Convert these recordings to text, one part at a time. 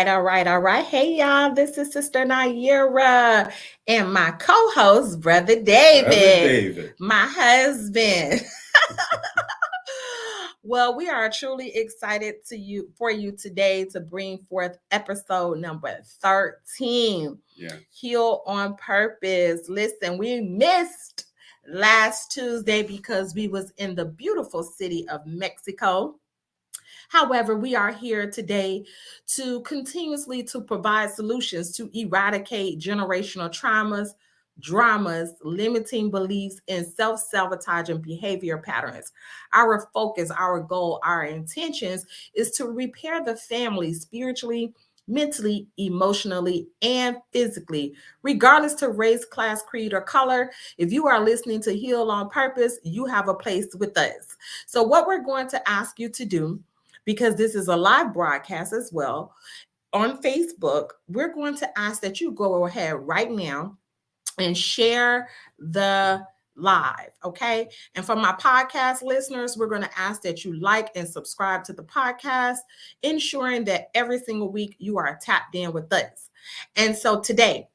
right. Hey, y'all, this is Sister Nayyirah and my co-host, Brother David, my husband. Well, we are truly excited for you today to bring forth episode number 13. Yeah. Heal on Purpose. Listen, we missed last Tuesday because we was in the beautiful city of Mexico. However, we are here today to continuously to provide solutions to eradicate generational traumas, dramas, limiting beliefs, and self-sabotaging behavior patterns. Our focus, our goal, our intentions is to repair the family spiritually, mentally, emotionally, and physically, regardless to race, class, creed, or color. If you are listening to Heal on Purpose, you have a place with us. So what we're going to ask you to do, because this is a live broadcast as well on Facebook, we're going to ask that you go ahead right now and share the live, okay? And for my podcast listeners, we're going to ask that you like and subscribe to the podcast, ensuring that every single week you are tapped in with us. And so today,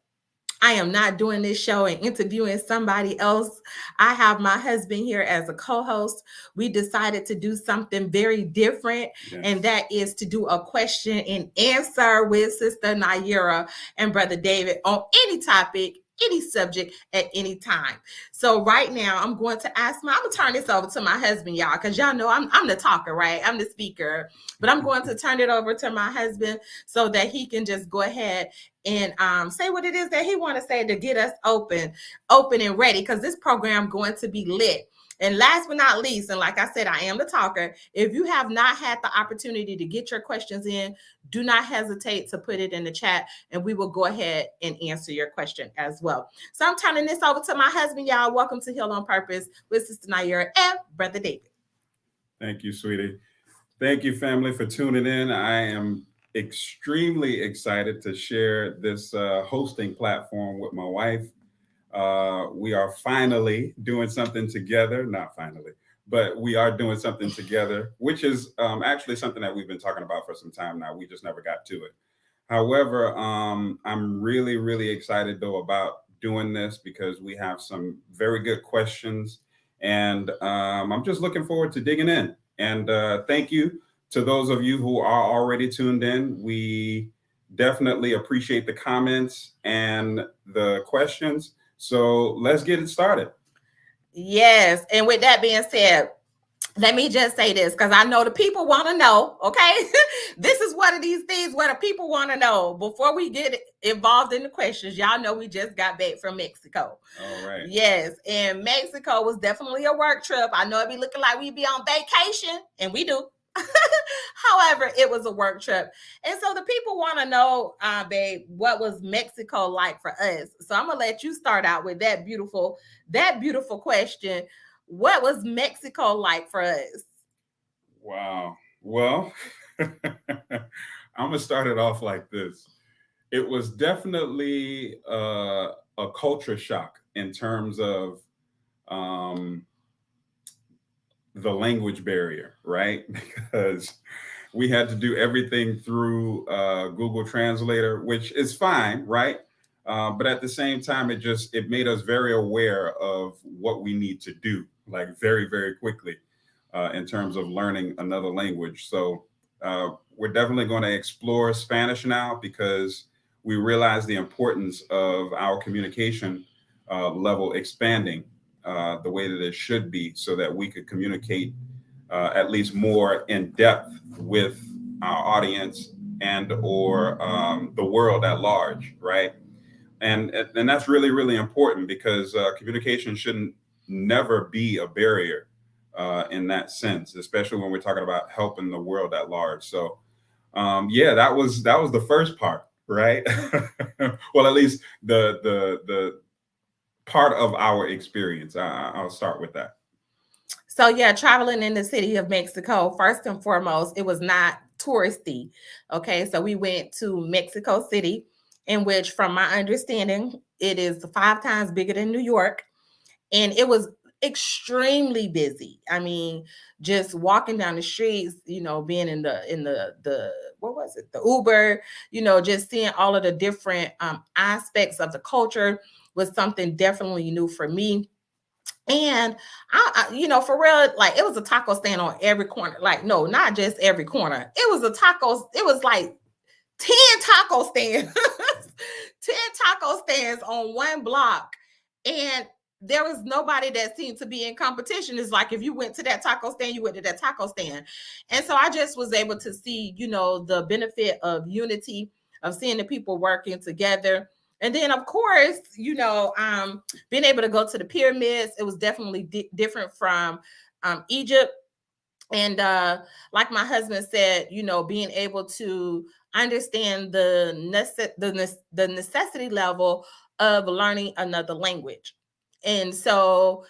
I am not doing this show and interviewing somebody else. I have my husband here as a co-host. We decided to do something very different, and that is to do a question and answer with Sister Nayyirah and Brother David on any topic, any subject at any time. So right now, I'm going to turn this over to my husband, y'all, because y'all know I'm the talker, right? I'm the speaker, but I'm going to turn it over to my husband so that he can just go ahead and say what it is that he want to say to get us open and ready, because this program going to be lit. And last but not least, and like I said, I am the talker. If you have not had the opportunity to get your questions in, do not hesitate to put it in the chat, and we will go ahead and answer your question as well. So I'm turning this over to my husband, y'all. Welcome to Heal on Purpose with Sister Nayyirah and Brother David. Thank you, sweetie. Thank you, family, for tuning in. I am extremely excited to share this hosting platform with my wife. We are finally doing something together. Not finally, but we are doing something together, which is actually something that we've been talking about for some time now. We just never got to it. However, I'm really, really excited, though, about doing this because we have some very good questions. And I'm just looking forward to digging in. And thank you to those of you who are already tuned in. We definitely appreciate the comments and the questions. So let's get it started. Yes. And with that being said, let me just say this, because I know the people want to know, okay? This is one of these things where the people want to know. Before we get involved in the questions, y'all know we just got back from Mexico. All right. Yes, and Mexico was definitely a work trip. I know it be looking like we be on vacation, and we do. However, it was a work trip. And so the people want to know, babe, what was Mexico like for us? So I'm going to let you start out with that beautiful question. What was Mexico like for us? Wow. Well, I'm going to start it off like this. It was definitely a culture shock in terms of the language barrier, right? Because we had to do everything through Google Translator, which is fine, right? But at the same time, it made us very aware of what we need to do, like very, very quickly in terms of learning another language. So we're definitely going to explore Spanish now because we realize the importance of our communication level expanding the way that it should be so that we could communicate at least more in depth with our audience and or the world at large, right? And that's really, really important because communication shouldn't never be a barrier in that sense, especially when we're talking about helping the world at large. So yeah, that was the first part, right? Well, at least the part of our experience. I'll start with that. So yeah, traveling in the city of Mexico, first and foremost, it was not touristy. Okay, so we went to Mexico City, in which, from my understanding, it is 5 times bigger than New York, and it was extremely busy. I mean, just walking down the streets, being in the what was it? The Uber, just seeing all of the different aspects of the culture was something definitely new for me. And for real, like it was a taco stand on every corner. Like, no, not just every corner. It was it was like 10 taco stands, 10 taco stands on one block. And there was nobody that seemed to be in competition. It's like if you went to that taco stand, you went to that taco stand. And so I just was able to see, the benefit of unity, of seeing the people working together. And then, of course, being able to go to the pyramids, it was definitely different from Egypt. And like my husband said, being able to understand the necessity level of learning another language. And so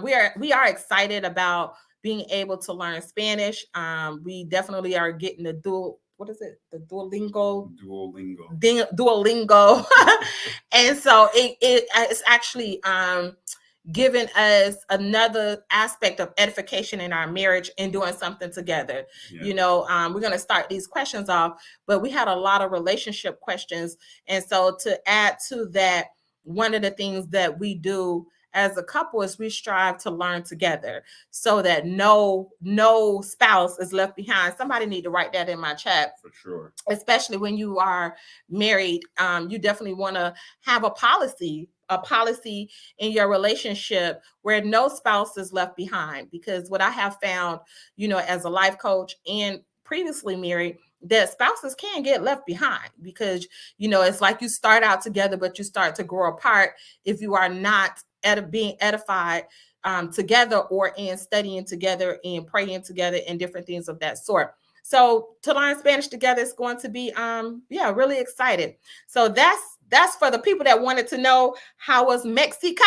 we are excited about being able to learn Spanish. We definitely are getting the what is it? The Duolingo. And so it's actually giving us another aspect of edification in our marriage and doing something together. Yeah. We're going to start these questions off, but we had a lot of relationship questions. And so to add to that, one of the things that we do as a couple is we strive to learn together so that no spouse is left behind. Somebody need to write that in my chat. For sure. Especially when you are married, you definitely want to have a policy in your relationship where no spouse is left behind. Because what I have found, as a life coach and previously married, that spouses can get left behind because, it's like you start out together, but you start to grow apart if you are not being edified together or in studying together and praying together and different things of that sort. So to learn Spanish together is going to be really excited. So that's for the people that wanted to know how was Mexico.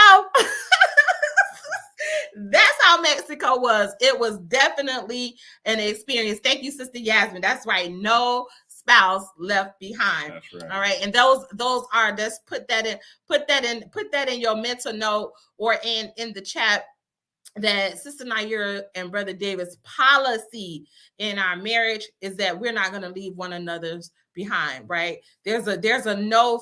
That's how Mexico was. It was definitely an experience. Thank you, Sister Yasmin. That's right. No spouse left behind. That's right. All right. And those are, just put that in your mental note or in the chat, that Sister Nayyirah and Brother David's policy in our marriage is that we're not going to leave one another's behind, right? There's a no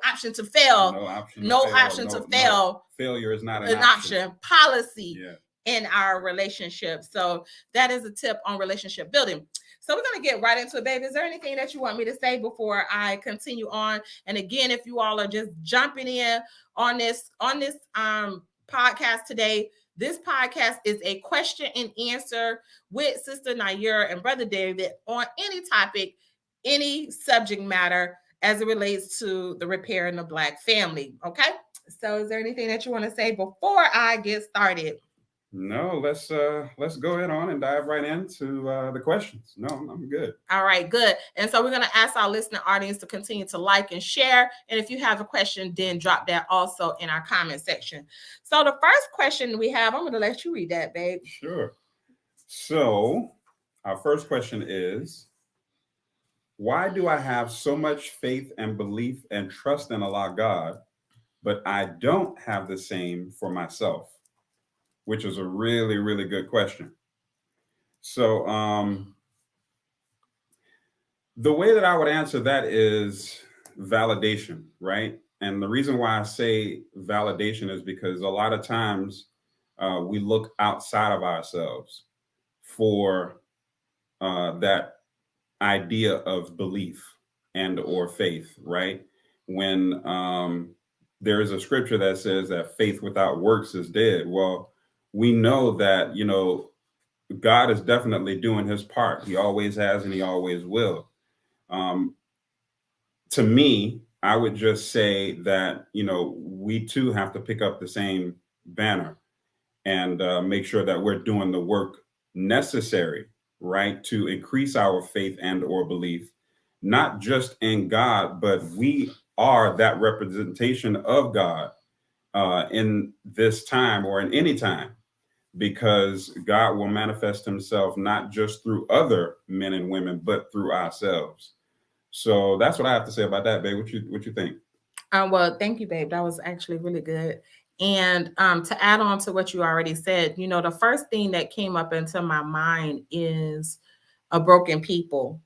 option to fail. No option to fail. Failure is not an option. Policy in our relationship. So that is a tip on relationship building. So we're going to get right into it, baby. Is there anything that you want me to say before I continue on? And again, if you all are just jumping in on this podcast today, this podcast is a question and answer with Sister Nayyirah and Brother David on any topic, any subject matter as it relates to the repair in the Black family. Okay. So is there anything that you want to say before I get started? No, let's go ahead on and dive right into the questions. No, I'm good. All right, good. And so we're going to ask our listening audience to continue to like and share. And if you have a question, then drop that also in our comment section. So the first question we have, I'm going to let you read that, babe. Sure. So our first question is, why do I have so much faith and belief and trust in Allah God, but I don't have the same for myself? Which is a really, really good question. So the way that I would answer that is validation, right? And the reason why I say validation is because a lot of times we look outside of ourselves for that idea of belief and or faith, right? When there is a scripture that says that faith without works is dead. Well, we know that, God is definitely doing his part. He always has and he always will. To me, I would just say that, we too have to pick up the same banner and make sure that we're doing the work necessary, right, to increase our faith and or belief, not just in God, but we are that representation of God in this time or in any time. Because God will manifest himself not just through other men and women, but through ourselves. So that's what I have to say about that, babe. What you think? Well, thank you, babe. That was actually really good. And to add on to what you already said, the first thing that came up into my mind is a broken people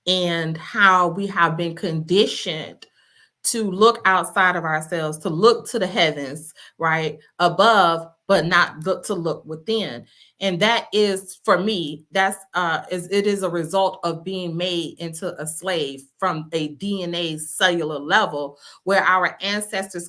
and how we have been conditioned to look outside of ourselves, to look to the heavens, right, above, but not look to look within. And that is, for me, that's it is a result of being made into a slave from a DNA cellular level, where our ancestors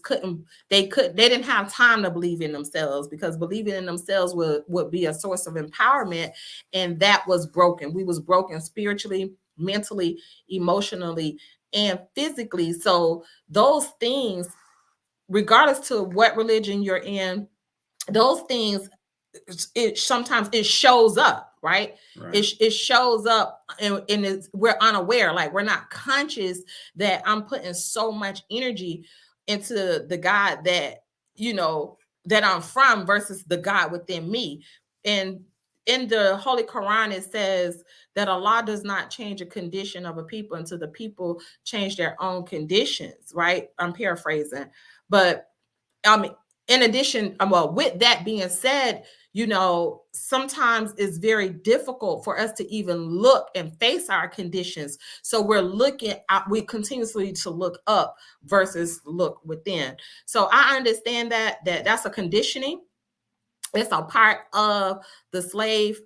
they didn't have time to believe in themselves, because believing in themselves would be a source of empowerment, and that was broken. We was broken spiritually, mentally, emotionally, and physically. So those things, regardless to what religion you're in, those things, it sometimes it shows up, right? Right. It shows up, and we're unaware, like we're not conscious that I'm putting so much energy into the God that you know that I'm from versus the God within me. And in the Holy Quran, it says that Allah does not change a condition of a people until the people change their own conditions, right? I'm paraphrasing. But um in addition, well, with that being said, sometimes it's very difficult for us to even look and face our conditions. So we're looking out, we continuously to look up versus look within. So I understand that's a conditioning. It's a part of the slave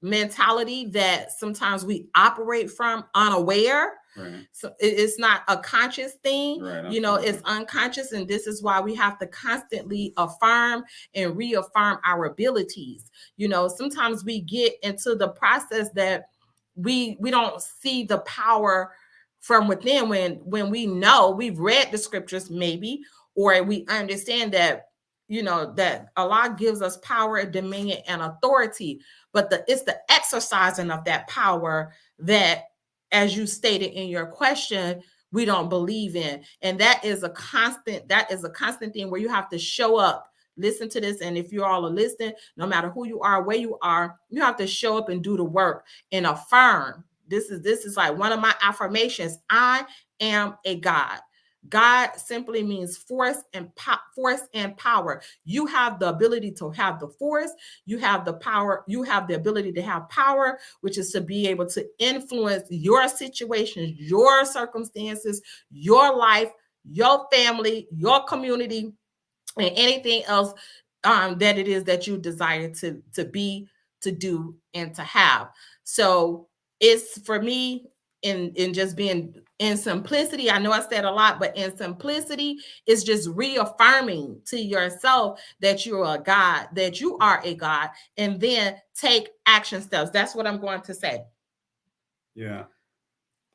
mentality that sometimes we operate from unaware. Right. So it's not a conscious thing. Right. It's unconscious, and this is why we have to constantly affirm and reaffirm our abilities. Sometimes we get into the process that we don't see the power from within, when we know we've read the scriptures, maybe, or we understand that that Allah gives us power, dominion, and authority. But it's the exercising of that power that, as you stated in your question, we don't believe in. And that is a constant thing where you have to show up. Listen to this. And if you all are listening, no matter who you are, where you are, you have to show up and do the work and affirm. This is like one of my affirmations. I am a God. God simply means force and power. You have the ability to have the force. You have the power. You have the ability to have power, which is to be able to influence your situations, your circumstances, your life, your family, your community, and anything else that it is that you desire to be, to do, and to have. So it's, for me, in just being in simplicity. I know I said a lot, but in simplicity, it's just reaffirming to yourself that you're a God, that you are a God, and then take action steps. That's what I'm going to say. Yeah.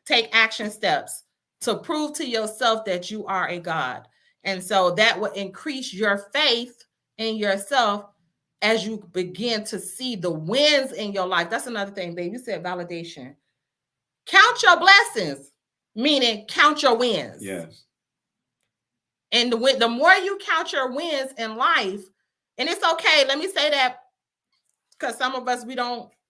Take action steps to prove to yourself that you are a God. And so that will increase your faith in yourself as you begin to see the wins in your life. That's another thing, babe. You said validation. Count your blessings, meaning count your wins. Yes. And the more you count your wins in life, and it's okay, let me say that, because some of us,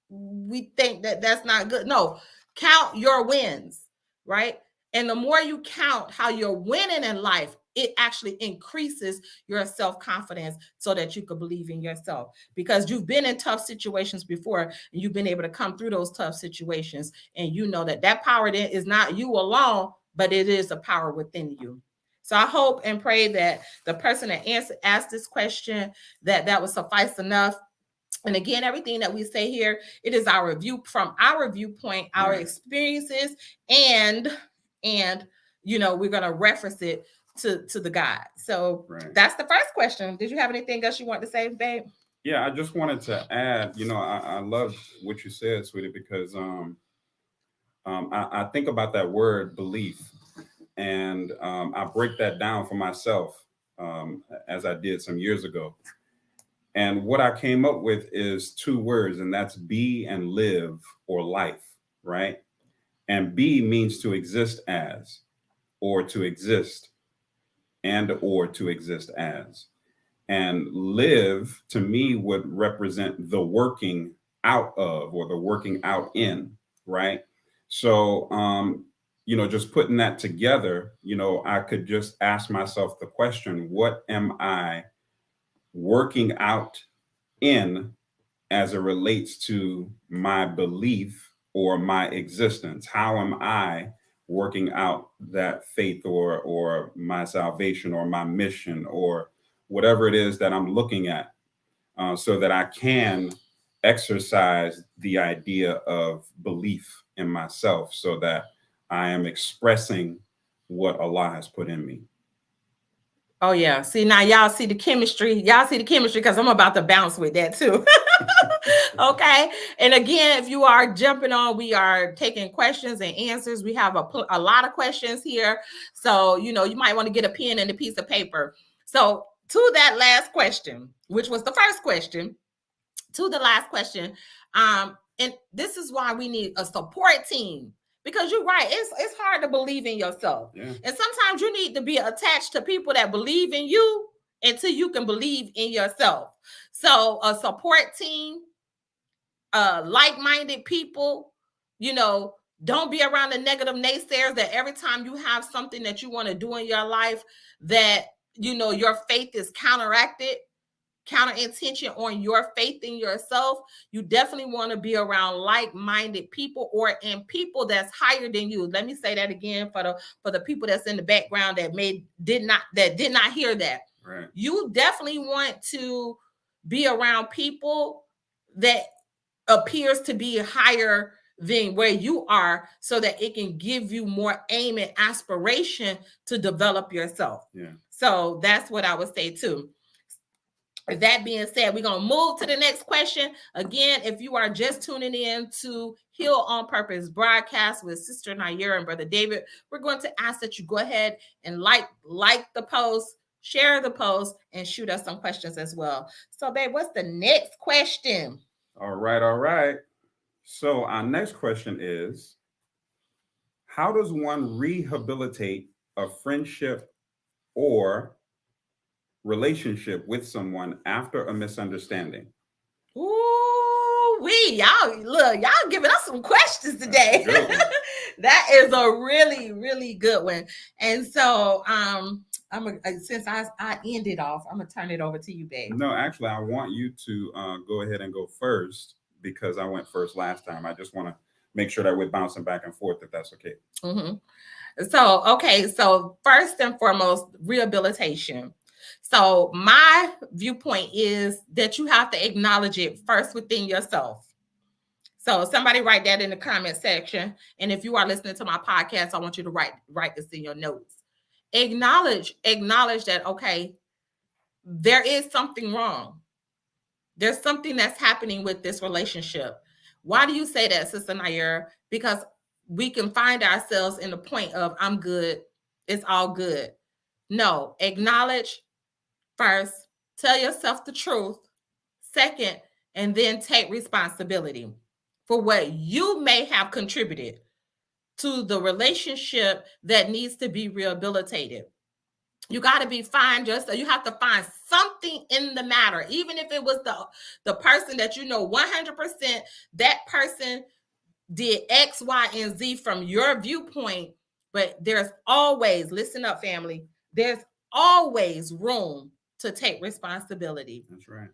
we think that that's not good. No, count your wins, right? And the more you count how you're winning in life, it actually increases your self-confidence, so that you could believe in yourself, because you've been in tough situations before, and you've been able to come through those tough situations, and you know that power then is not you alone, but it is a power within you. So I hope and pray that the person that asked this question, that would suffice enough. And again, everything that we say here, it is our view, from our viewpoint, our experiences, and we're going to reference it to the God. So that's the first question. Did you have anything else you want to say, babe? Yeah, I just wanted to add, I love what you said, sweetie, because I think about that word belief, and I break that down for myself, as I did some years ago. And what I came up with is two words, and that's be and live, or life, right? And be means to exist as, or to exist, and or to exist as. And live to me would represent the working out of, or the working out in, right? So just putting that together, I could just ask myself the question, what am I working out in as it relates to my belief or my existence? How am I working out that faith or my salvation or my mission or whatever it is that I'm looking at, so that I can exercise the idea of belief in myself so that I am expressing what Allah has put in me. Oh yeah. See, now y'all see the chemistry. Y'all see the chemistry because I'm about to bounce with that too. Okay. And again, if you are jumping on, we are taking questions and answers. We have a lot of questions here. So, you might want to get a pen and a piece of paper. So, to that last question, which was the first question, to the last question, and this is why we need a support team. Because you're right, it's hard to believe in yourself. Yeah. And sometimes you need to be attached to people that believe in you until you can believe in yourself. So a support team, like-minded people, don't be around the negative naysayers that every time you have something that you want to do in your life that, your faith is counter intention on your faith in yourself. You definitely want to be around like-minded people or in people that's higher than you. Let me say that again for the people that's in the background that did not hear that. Right. You definitely want to be around people that appears to be higher than where you are so that it can give you more aim and aspiration to develop yourself. Yeah. So that's what I would say too. That being said, we're going to move to the next question. Again, if you are just tuning in to Heal on Purpose broadcast with Sister Nayyirah and Brother David, we're going to ask that you go ahead and like the post, share the post, and shoot us some questions as well. So, babe, what's the next question? All right. So our next question is, how does one rehabilitate a friendship or relationship with someone after a misunderstanding? Ooh, y'all giving us some questions today. That is a really, really good one. And so, since I ended off, I'm gonna turn it over to you, babe. No, actually, I want you to go ahead and go first because I went first last time. I just want to make sure that we're bouncing back and forth, if that's okay. Mm-hmm. So first and foremost, rehabilitation. So my viewpoint is that you have to acknowledge it first within yourself. So somebody write that in the comment section. And if you are listening to my podcast, I want you to write this in your notes. Acknowledge that, okay, there is something wrong. There's something that's happening with this relationship. Why do you say that, Sister Nayyirah? Because we can find ourselves in the point of, I'm good, it's all good. No, acknowledge first, tell yourself the truth, second, and then take responsibility for what you may have contributed to the relationship that needs to be rehabilitated. You got to be fine. You have to find something in the matter, even if it was the person that 100% that person did X, Y, and Z from your viewpoint. But there's always, listen up, family, there's always room to take responsibility. That's right.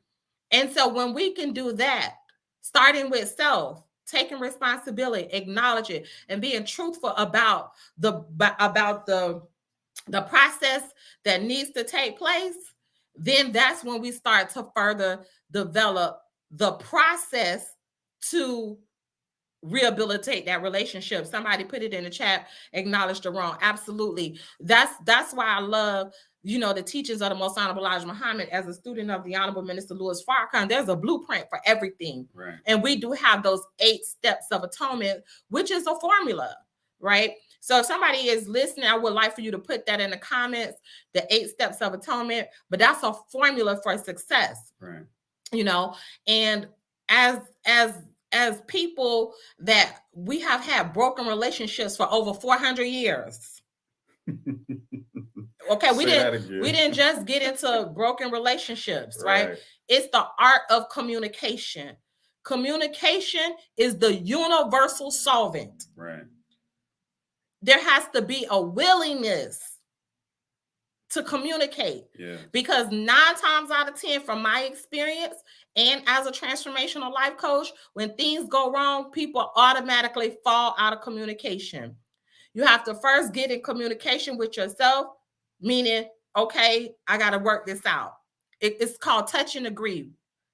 And so when we can do that, starting with self, taking responsibility, acknowledge it, and being truthful about the process that needs to take place, then that's when we start to further develop the process to rehabilitate that relationship. Somebody put it in the chat, acknowledge the wrong. Absolutely. That's why I love, the teachings of the Most Honorable Elijah Muhammad. As a student of the Honorable Minister Louis Farrakhan, there's a blueprint for everything. Right. And we do have those 8 steps of atonement, which is a formula, right? So if somebody is listening, I would like for you to put that in the comments, the 8 steps of atonement, but that's a formula for success. Right. And as people that we have had broken relationships for over 400 years. Okay, we didn't just get into broken relationships, right? It's the art of communication. Communication is the universal solvent. Right. there has to be a willingness to communicate. Yeah. Because 9 times out of 10, from my experience and as a transformational life coach, when things go wrong, people automatically fall out of communication. You have to first get in communication with yourself, meaning, okay, I got to work this out. It's called touch and agree.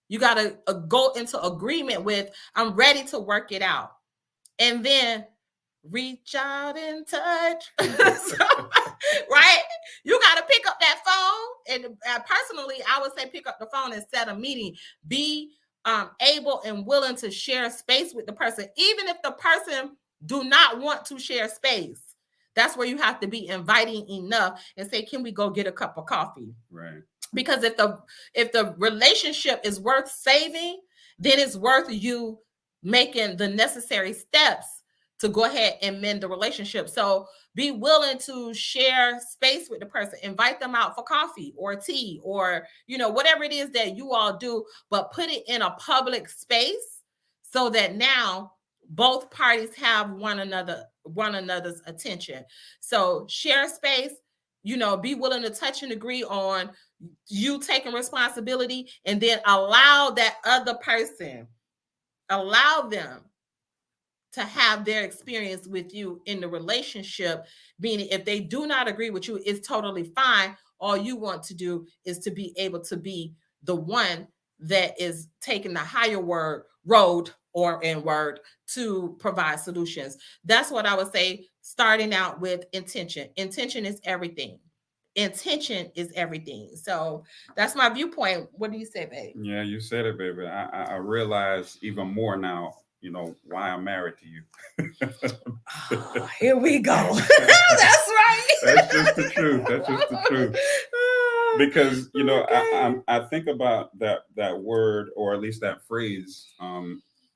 You got to go into agreement with, I'm ready to work it out. And then reach out and touch. So, right? You got to pick up that phone. And personally, I would say pick up the phone and set a meeting. Be able and willing to share space with the person, even if the person do not want to share space. That's where you have to be inviting enough and say, can we go get a cup of coffee? Right. Because if the relationship is worth saving, then it's worth you making the necessary steps to go ahead and mend the relationship. So be willing to share space with the person, invite them out for coffee or tea or, whatever it is that you all do, but put it in a public space so that now both parties have one another's attention. So share space, be willing to touch and agree on you taking responsibility, and then allow that other person, allow them to have their experience with you in the relationship. Meaning, if they do not agree with you, it's totally fine. All you want to do is to be able to be the one that is taking the higher road to provide solutions. That's what I would say, starting out with intention. Intention is everything. Intention is everything. So that's my viewpoint. What do you say, babe? Yeah, you said it, baby. I realize even more now, why I'm married to you. Oh, here we go. That's right. That's just the truth. That's just the truth. Because okay. I think about that word, or at least that phrase,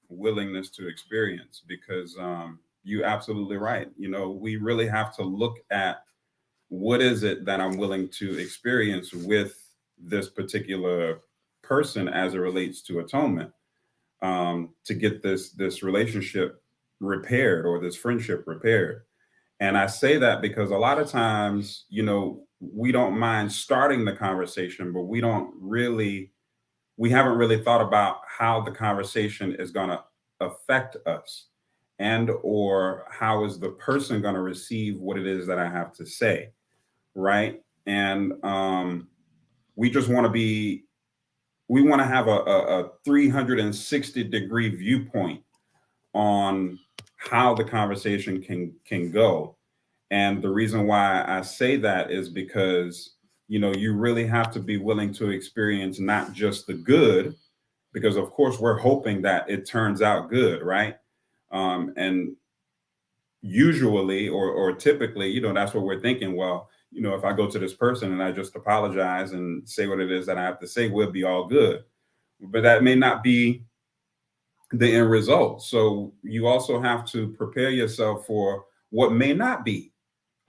willingness to experience. Because you're absolutely right. We really have to look at what is it that I'm willing to experience with this particular person as it relates to atonement, to get this relationship repaired or this friendship repaired. And I say that because a lot of times, we don't mind starting the conversation, but we haven't really thought about how the conversation is going to affect us, and or how is the person going to receive what it is that I have to say. Right. And we just want to have a 360-degree viewpoint on how the conversation can go. And the reason why I say that is because, you really have to be willing to experience not just the good, because of course we're hoping that it turns out good. Right. And usually or typically, that's what we're thinking. Well, if I go to this person and I just apologize and say what it is that I have to say, we'll be all good. But that may not be the end result. So you also have to prepare yourself for what may not be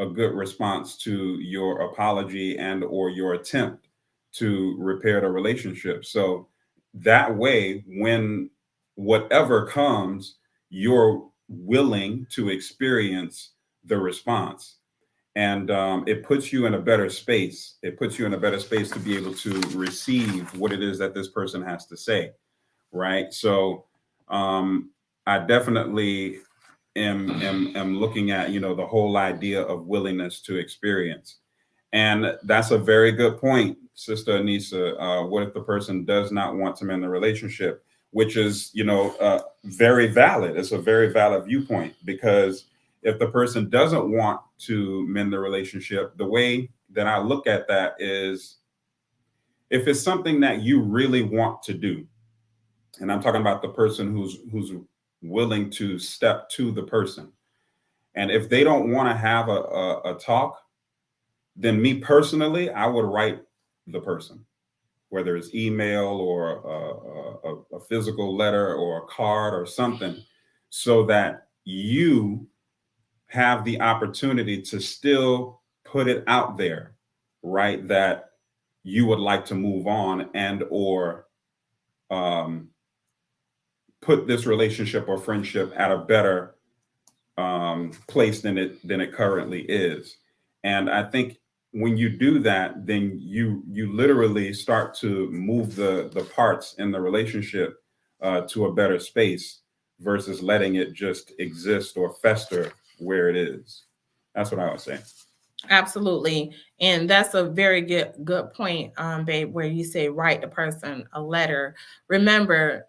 a good response to your apology and or your attempt to repair the relationship. So that way, when whatever comes, you're willing to experience the response. And it puts you in a better space. It puts you in a better space to be able to receive what it is that this person has to say. Right. So I definitely am looking at, the whole idea of willingness to experience. And that's a very good point, Sister Anissa. What if the person does not want to mend the relationship, which is, very valid. It's a very valid viewpoint, because if the person doesn't want to mend the relationship, the way that I look at that is, if it's something that you really want to do, and I'm talking about the person who's willing to step to the person, and if they don't want to have a talk, then me personally, I would write the person, whether it's email or a physical letter or a card or something, so that you have the opportunity to still put it out there, right? That you would like to move on and or put this relationship or friendship at a better place than it currently is. And I think when you do that, then you literally start to move the parts in the relationship to a better space versus letting it just exist or fester where it is. That's what I would say. Absolutely. And that's a very good point, babe, where you say write the person a letter. Remember,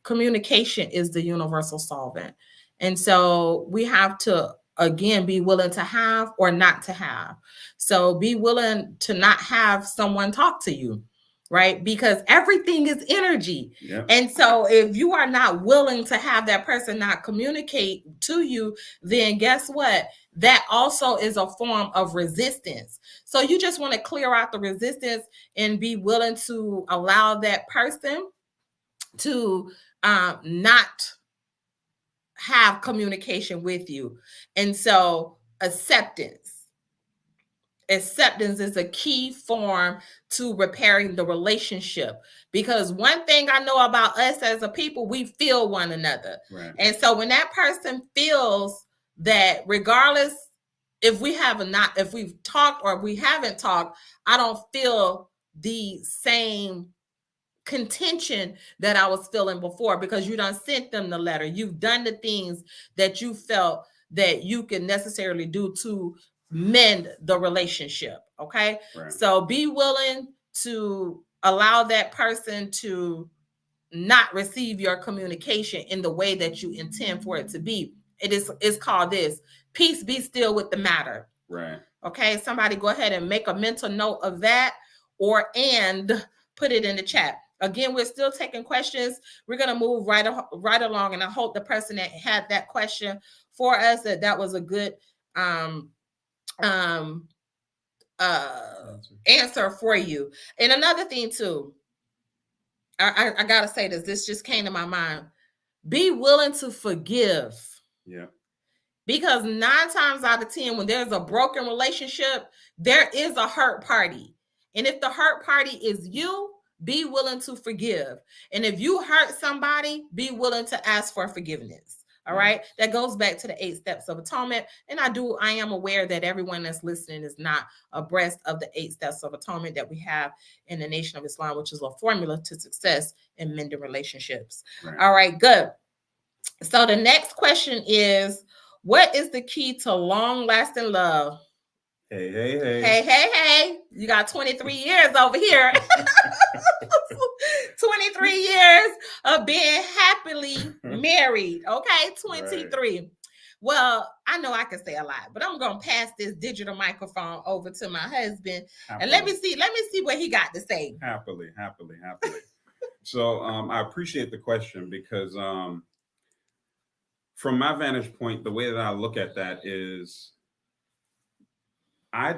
communication is the universal solvent. And so we have to, again, be willing to have or not to have. So be willing to not have someone talk to you, right? Because everything is energy. Yeah. And so if you are not willing to have that person not communicate to you, then guess what? That also is a form of resistance. So you just want to clear out the resistance and be willing to allow that person to not have communication with you. And so acceptance is a key form to repairing the relationship, because one thing I know about us as a people, we feel one another. Right. And so when that person feels that, regardless if we've talked or we haven't talked, I don't feel the same contention that I was feeling before, because you done sent them the letter. You've done the things that you felt that you can necessarily do to mend the relationship. Okay. Right. So be willing to allow that person to not receive your communication in the way that you intend for it to be. It's called this: peace be still with the matter. Right. Okay. Somebody go ahead and make a mental note of that, and put it in the chat. Again, we're still taking questions. We're going to move right along, and I hope the person that had that question for us, that was a good answer for you. And another thing too, I gotta say this just came to my mind: be willing to forgive. Yeah. Because 9 times out of 10, when there's a broken relationship, there is a hurt party. And if the hurt party is you, be willing to forgive. And if you hurt somebody, be willing to ask for forgiveness. All right. That goes back to the 8 steps of atonement. And I am aware that everyone that's listening is not abreast of the 8 steps of atonement that we have in the Nation of Islam, which is a formula to success in mending relationships. Right. All right, good. So the next question is, what is the key to long-lasting love? Hey. You got 23 years over here. 23 years of being happily married. Okay, 23. Right. Well, I know I can say a lot, but I'm going to pass this digital microphone over to my husband. Happily. And let me see what he got to say. Happily. So I appreciate the question, because from my vantage point, the way that I look at that is I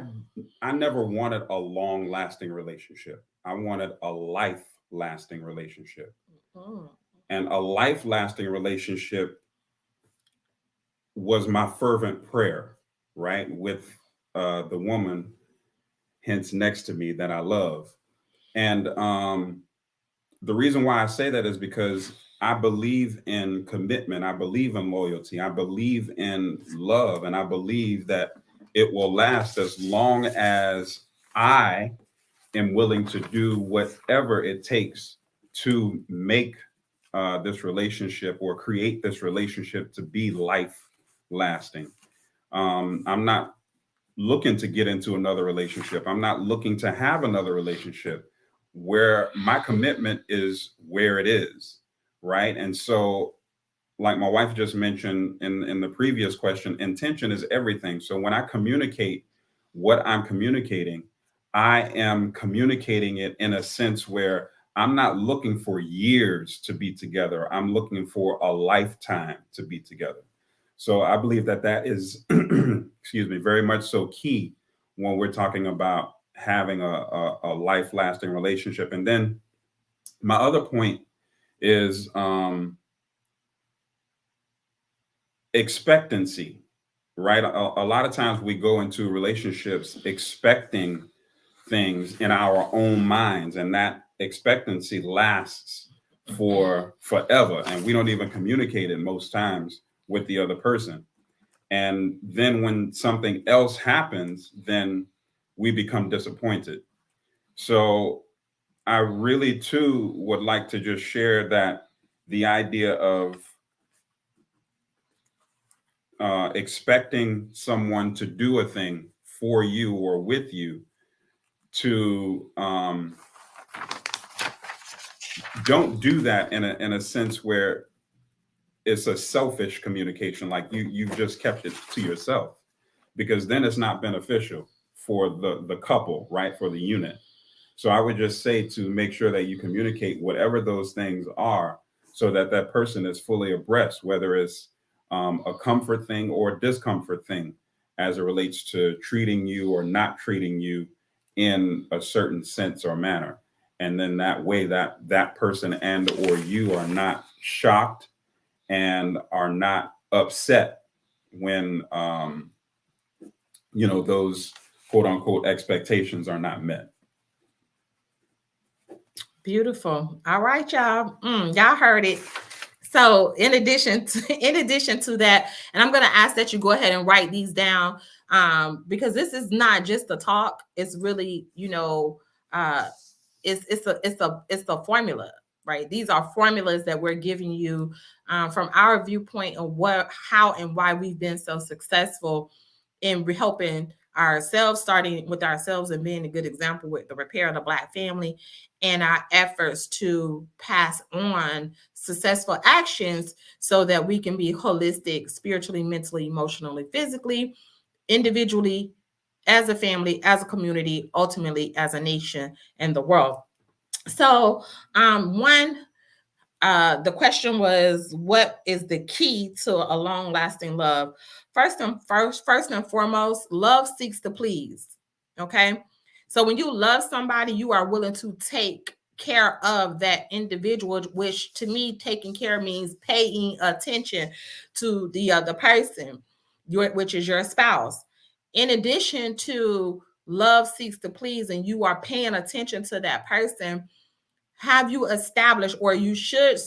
never wanted a long-lasting relationship. I wanted a life-lasting relationship. Mm-hmm. And a life-lasting relationship was my fervent prayer, right? With the woman, hence next to me, that I love. And the reason why I say that is because I believe in commitment. I believe in loyalty. I believe in love. And I believe that it will last as long as I am willing to do whatever it takes to make this relationship or create this relationship to be life lasting. I'm not looking to get into another relationship. I'm not looking to have another relationship where my commitment is where it is, right? And so, like my wife just mentioned in the previous question, intention is everything. So when I communicate what I'm communicating, I am communicating it in a sense where I'm not looking for years to be together. I'm looking for a lifetime to be together. So I believe that is, excuse me, very much so key when we're talking about having a life-lasting relationship. And then my other point is expectancy, right? A lot of times we go into relationships expecting things in our own minds, and that expectancy lasts for forever, and we don't even communicate it most times with the other person. And then when something else happens, then we become disappointed. So I really too would like to just share that the idea of expecting someone to do a thing for you or with you, to don't do that in a sense where it's a selfish communication, like you've just kept it to yourself, because then it's not beneficial for the couple, right, for the unit. So I would just say to make sure that you communicate whatever those things are, so that that person is fully abreast, whether it's a comfort thing or a discomfort thing, as it relates to treating you or not treating you in a certain sense or manner. And then that way that person and or you are not shocked and are not upset when those quote unquote expectations are not met. Beautiful. All right, y'all. Y'all heard it. So, in addition to that, and I'm going to ask that you go ahead and write these down, because this is not just a talk. It's really, uh, it's a formula, right? These are formulas that we're giving you, from our viewpoint of how, and why we've been so successful in helping ourselves, starting with ourselves and being a good example with the repair of the Black family, and our efforts to pass on successful actions so that we can be holistic, spiritually, mentally, emotionally, physically, individually, as a family, as a community, ultimately as a nation and the world. So, the question was, what is the key to a long lasting love? First and foremost, love seeks to please. Okay. So when you love somebody, you are willing to take care of that individual, which to me, taking care means paying attention to the other person, which is your spouse. In addition to love seeks to please, and you are paying attention to that person, have you established, or you should,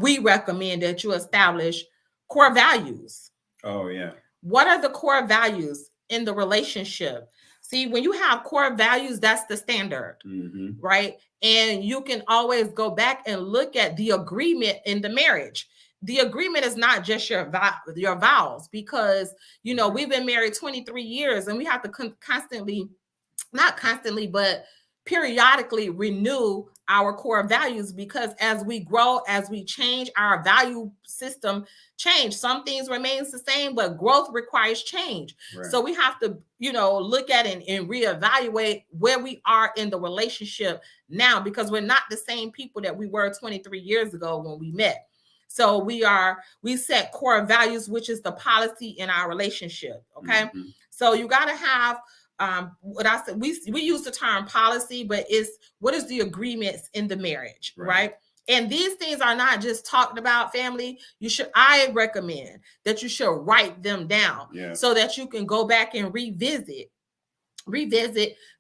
we recommend that you establish core values. Oh yeah. What are the core values in the relationship? See, when you have core values, that's the standard, right? And you can always go back and look at the agreement in the marriage. The agreement is not just your vows, because we've been married 23 years, and we have to constantly, not constantly, but periodically renew our core values, because as we grow, as we change, our value system change. Some things remains the same, but growth requires change. Right. So we have to, look at it and reevaluate where we are in the relationship now, because we're not the same people that we were 23 years ago when we met. So we set core values, which is the policy in our relationship. Okay. So you got to have, what I said, we use the term policy, but it's what is the agreements in the marriage, right? And these things are not just talked about, family. I recommend that you should write them down, so that you can go back and revisit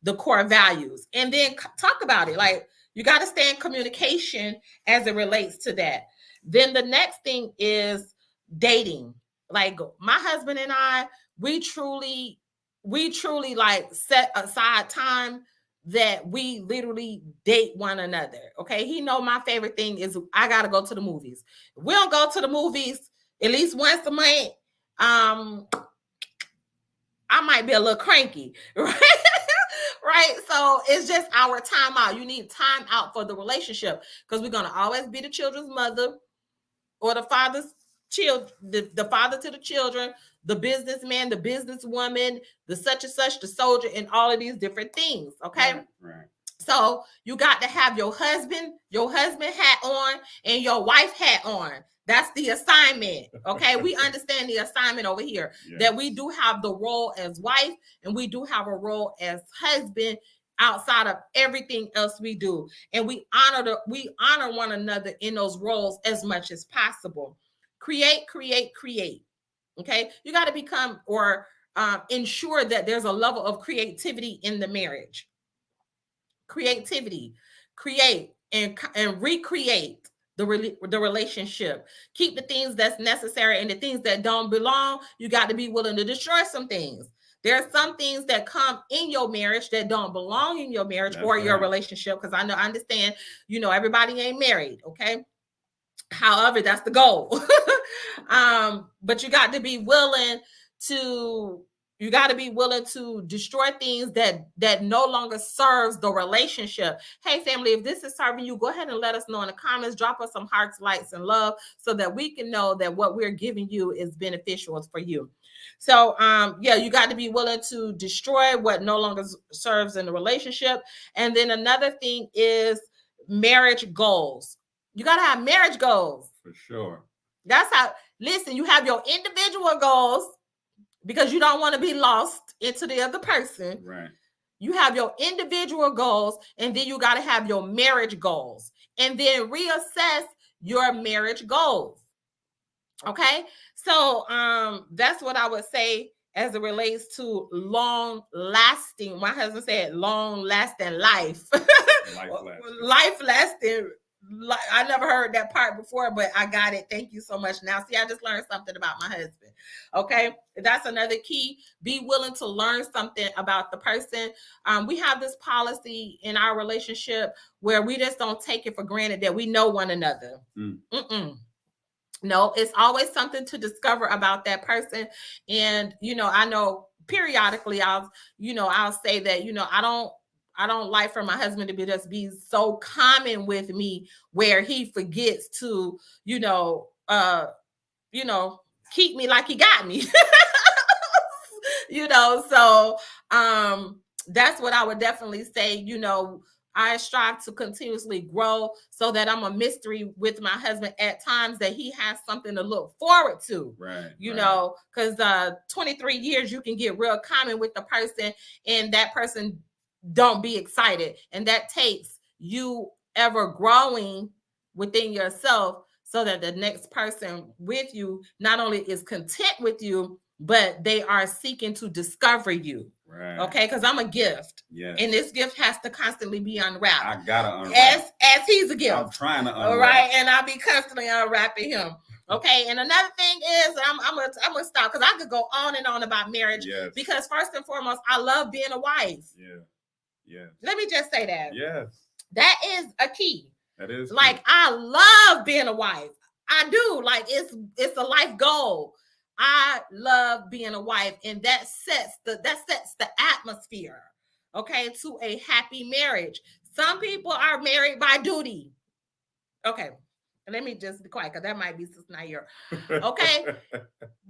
the core values, and then talk about it. Like, you got to stay in communication as it relates to that. Then the next thing is dating. Like, my husband and I, we truly like set aside time that we literally date one another. Okay. He know my favorite thing is I gotta go to the movies. If we don't go to the movies at least once a month, I might be a little cranky, right? Right. So it's just our time out. You need time out for the relationship, because we're gonna always be the children's mother, or the father's child, the father to the children, the businessman, the businesswoman, the such and such, the soldier, and all of these different things. Okay. Right. So you got to have your husband hat on and your wife hat on. That's the assignment. Okay. We understand the assignment over here, that we do have the role as wife, and we do have a role as husband outside of everything else we do. And we honor one another in those roles as much as possible. Create. Okay. You got to become, or ensure that there's a level of creativity in the marriage. Creativity, create and recreate. the relationship. Keep the things that's necessary, and the things that don't belong, you got to be willing to destroy some things. There are some things that come in your marriage that don't belong in your marriage or your relationship. Because I understand, everybody ain't married, okay? However, that's the goal. But you got to be willing to destroy things that no longer serves the relationship. Hey, family, if this is serving you, go ahead and let us know in the comments. Drop us some hearts, likes, and love so that we can know that what we're giving you is beneficial for you. So, you got to be willing to destroy what no longer serves in the relationship. And then another thing is marriage goals. You got to have marriage goals. For sure. That's how, listen, you have your individual goals because you don't want to be lost into the other person. Right. You have your individual goals, and then you got to have your marriage goals, and then reassess your marriage goals. Okay. So, that's what I would say as it relates to long lasting. My husband said long lasting life. Life lasting. I never heard that part before, but I got it. Thank you so much. Now, see, I just learned something about my husband. Okay. That's another key. Be willing to learn something about the person. We have this policy in our relationship where we just don't take it for granted that we know one another. No, it's always something to discover about that person. And, I know periodically I'll say that, I don't like for my husband to be so common with me where he forgets to, keep me like he got me. So that's what I would definitely say. I strive to continuously grow so that I'm a mystery with my husband at times, that he has something to look forward to. Right. Because 23 years you can get real common with the person, and that person don't be excited. And that takes you ever growing within yourself so that the next person with you not only is content with you, but they are seeking to discover you. Right. Okay, because I'm a gift. Yes. And this gift has to constantly be unwrapped. I gotta unwrap. As he's a gift. I'm trying to unwrap. All right, and I'll be constantly unwrapping him. Okay, and another thing is, I'm gonna stop because I could go on and on about marriage. Yes. Because first and foremost, I love being a wife. Yeah. Yeah. Let me just say that. Yes. That is a key. That is like key. I love being a wife. I do. Like it's a life goal. I love being a wife, and that sets the atmosphere, okay, to a happy marriage. Some people are married by duty. Okay, let me just be quiet because that might be Sister Nayyirah. Okay,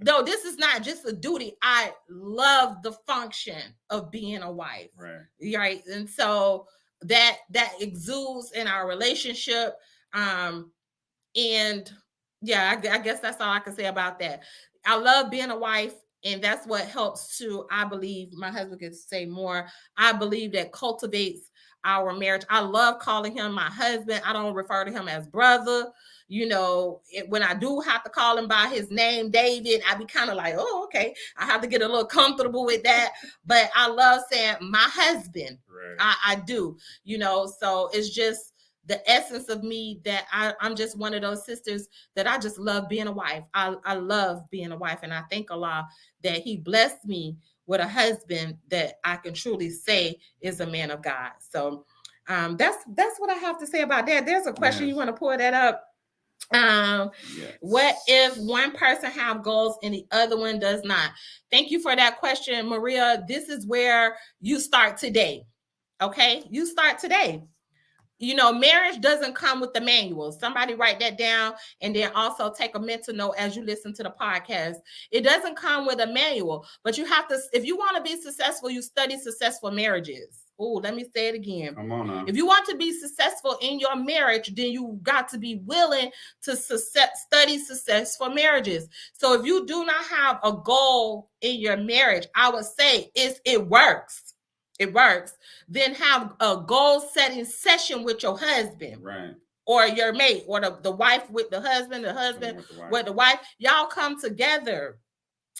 no, this is not just a duty. I love the function of being a wife, right? And so that exudes in our relationship, and yeah, I guess that's all I can say about that. I love being a wife, and that's what helps to, I believe, my husband could say more, I believe that cultivates our marriage. I love calling him my husband. I don't refer to him as brother. When I do have to call him by his name, David, I be kind of like, oh, okay. I have to get a little comfortable with that. But I love saying my husband. Right. I do, so it's just the essence of me, that I'm just one of those sisters that I just love being a wife. I love being a wife. And I thank Allah that he blessed me with a husband that I can truly say is a man of God. So that's what I have to say about that. There's a question. Yes. You want to pull that up? Yes. What if one person have goals and the other one does not? Thank you for that question, Maria. This is where you start today. Okay. You start today. Marriage doesn't come with the manual. Somebody write that down, and then also take a mental note as you listen to the podcast. It doesn't come with a manual, but you have to, if you want to be successful, you study successful marriages. Oh, let me say it again. Come on now. If you want to be successful in your marriage, then you got to be willing to study successful marriages. So if you do not have a goal in your marriage, I would say it works. It works. Then have a goal setting session with your husband, right, or your mate, or the wife with the husband with the wife. Y'all come together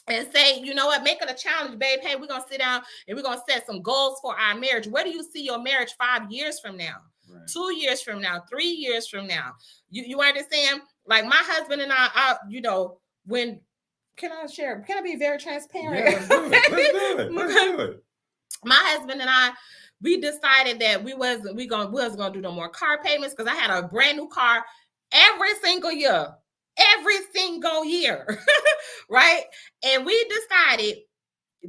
and say, you know what, make it a challenge, babe. Hey, we're going to sit down and we're going to set some goals for our marriage. Where do you see your marriage 5 years from now, right. 2 years from now, 3 years from now? You understand? Like my husband and I, you know, when, can I share? Can I be very transparent? Yeah, let's do it. Let's do it. Let's do it. My husband and I, we decided that we wasn't gonna do no more car payments because I had a brand new car every single year, right? And we decided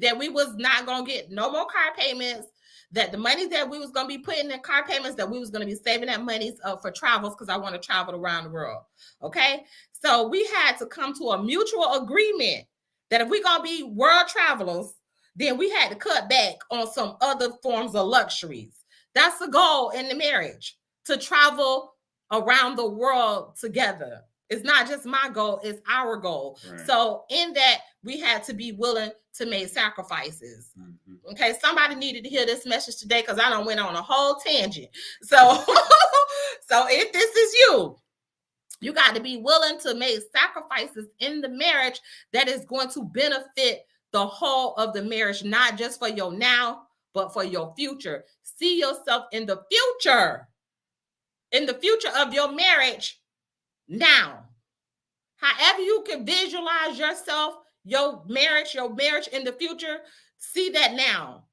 that we was not gonna get no more car payments. That the money that we was gonna be putting in car payments, that we was gonna be saving that money for travels because I want to travel around the world. Okay, so we had to come to a mutual agreement that if we gonna be world travelers, then we had to cut back on some other forms of luxuries. That's the goal in the marriage, to travel around the world together. It's not just my goal, it's our goal. Right. So in that, we had to be willing to make sacrifices. Mm-hmm. Okay, somebody needed to hear this message today because I done went on a whole tangent. So, so if this is you got to be willing to make sacrifices in the marriage that is going to benefit the whole of the marriage, not just for your now, but for your future. See yourself in the future of your marriage now. However you can visualize yourself, your marriage in the future, see that now,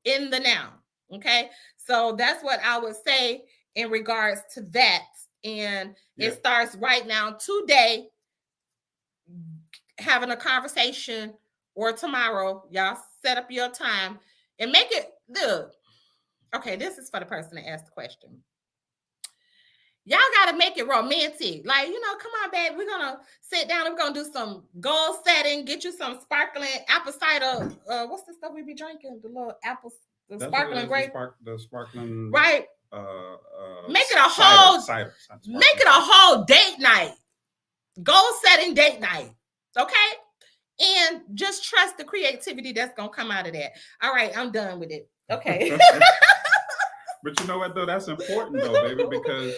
in the now. Okay, so that's what I would say in regards to that. And it starts right now, today, having a conversation, or tomorrow, y'all set up your time and make it, look, okay, this is for the person that asked the question. Y'all got to make it romantic. Like, you know, come on, babe, we're going to sit down and we're going to do some goal setting, get you some sparkling apple cider. What's the stuff we be drinking? The little apples, the sparkling grape. The sparkling. Right. Make it a whole cider. Make it a whole date night. Goal setting date night. Okay? And just trust the creativity that's going to come out of that. All right, I'm done with it. Okay. But you know what, though? That's important, though, baby, because,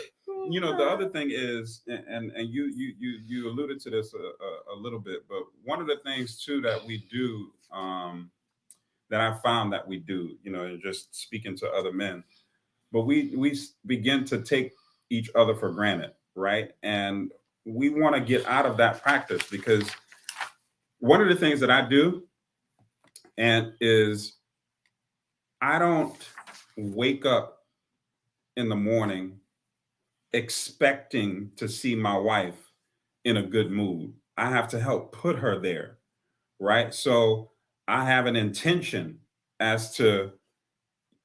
you know, the other thing is, and you alluded to this a little bit, but one of the things, too, that we do, that I found that we do, you know, just speaking to other men, but we begin to take each other for granted, right? And we want to get out of that practice, because one of the things that I do is I don't wake up in the morning expecting to see my wife in a good mood. I have to help put her there, right? So I have an intention as to,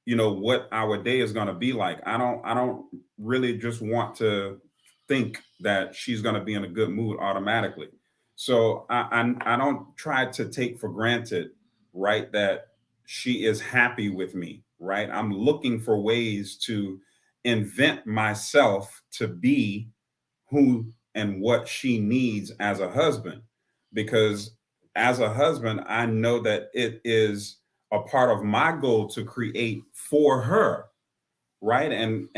you know, what our day is going to be like. I don't really just want to think that she's going to be in a good mood automatically. So I don't try to take for granted, right, that she is happy with me, right? I'm looking for ways to invent myself to be who and what she needs as a husband. Because as a husband, I know that it is a part of my goal to create for her, right? And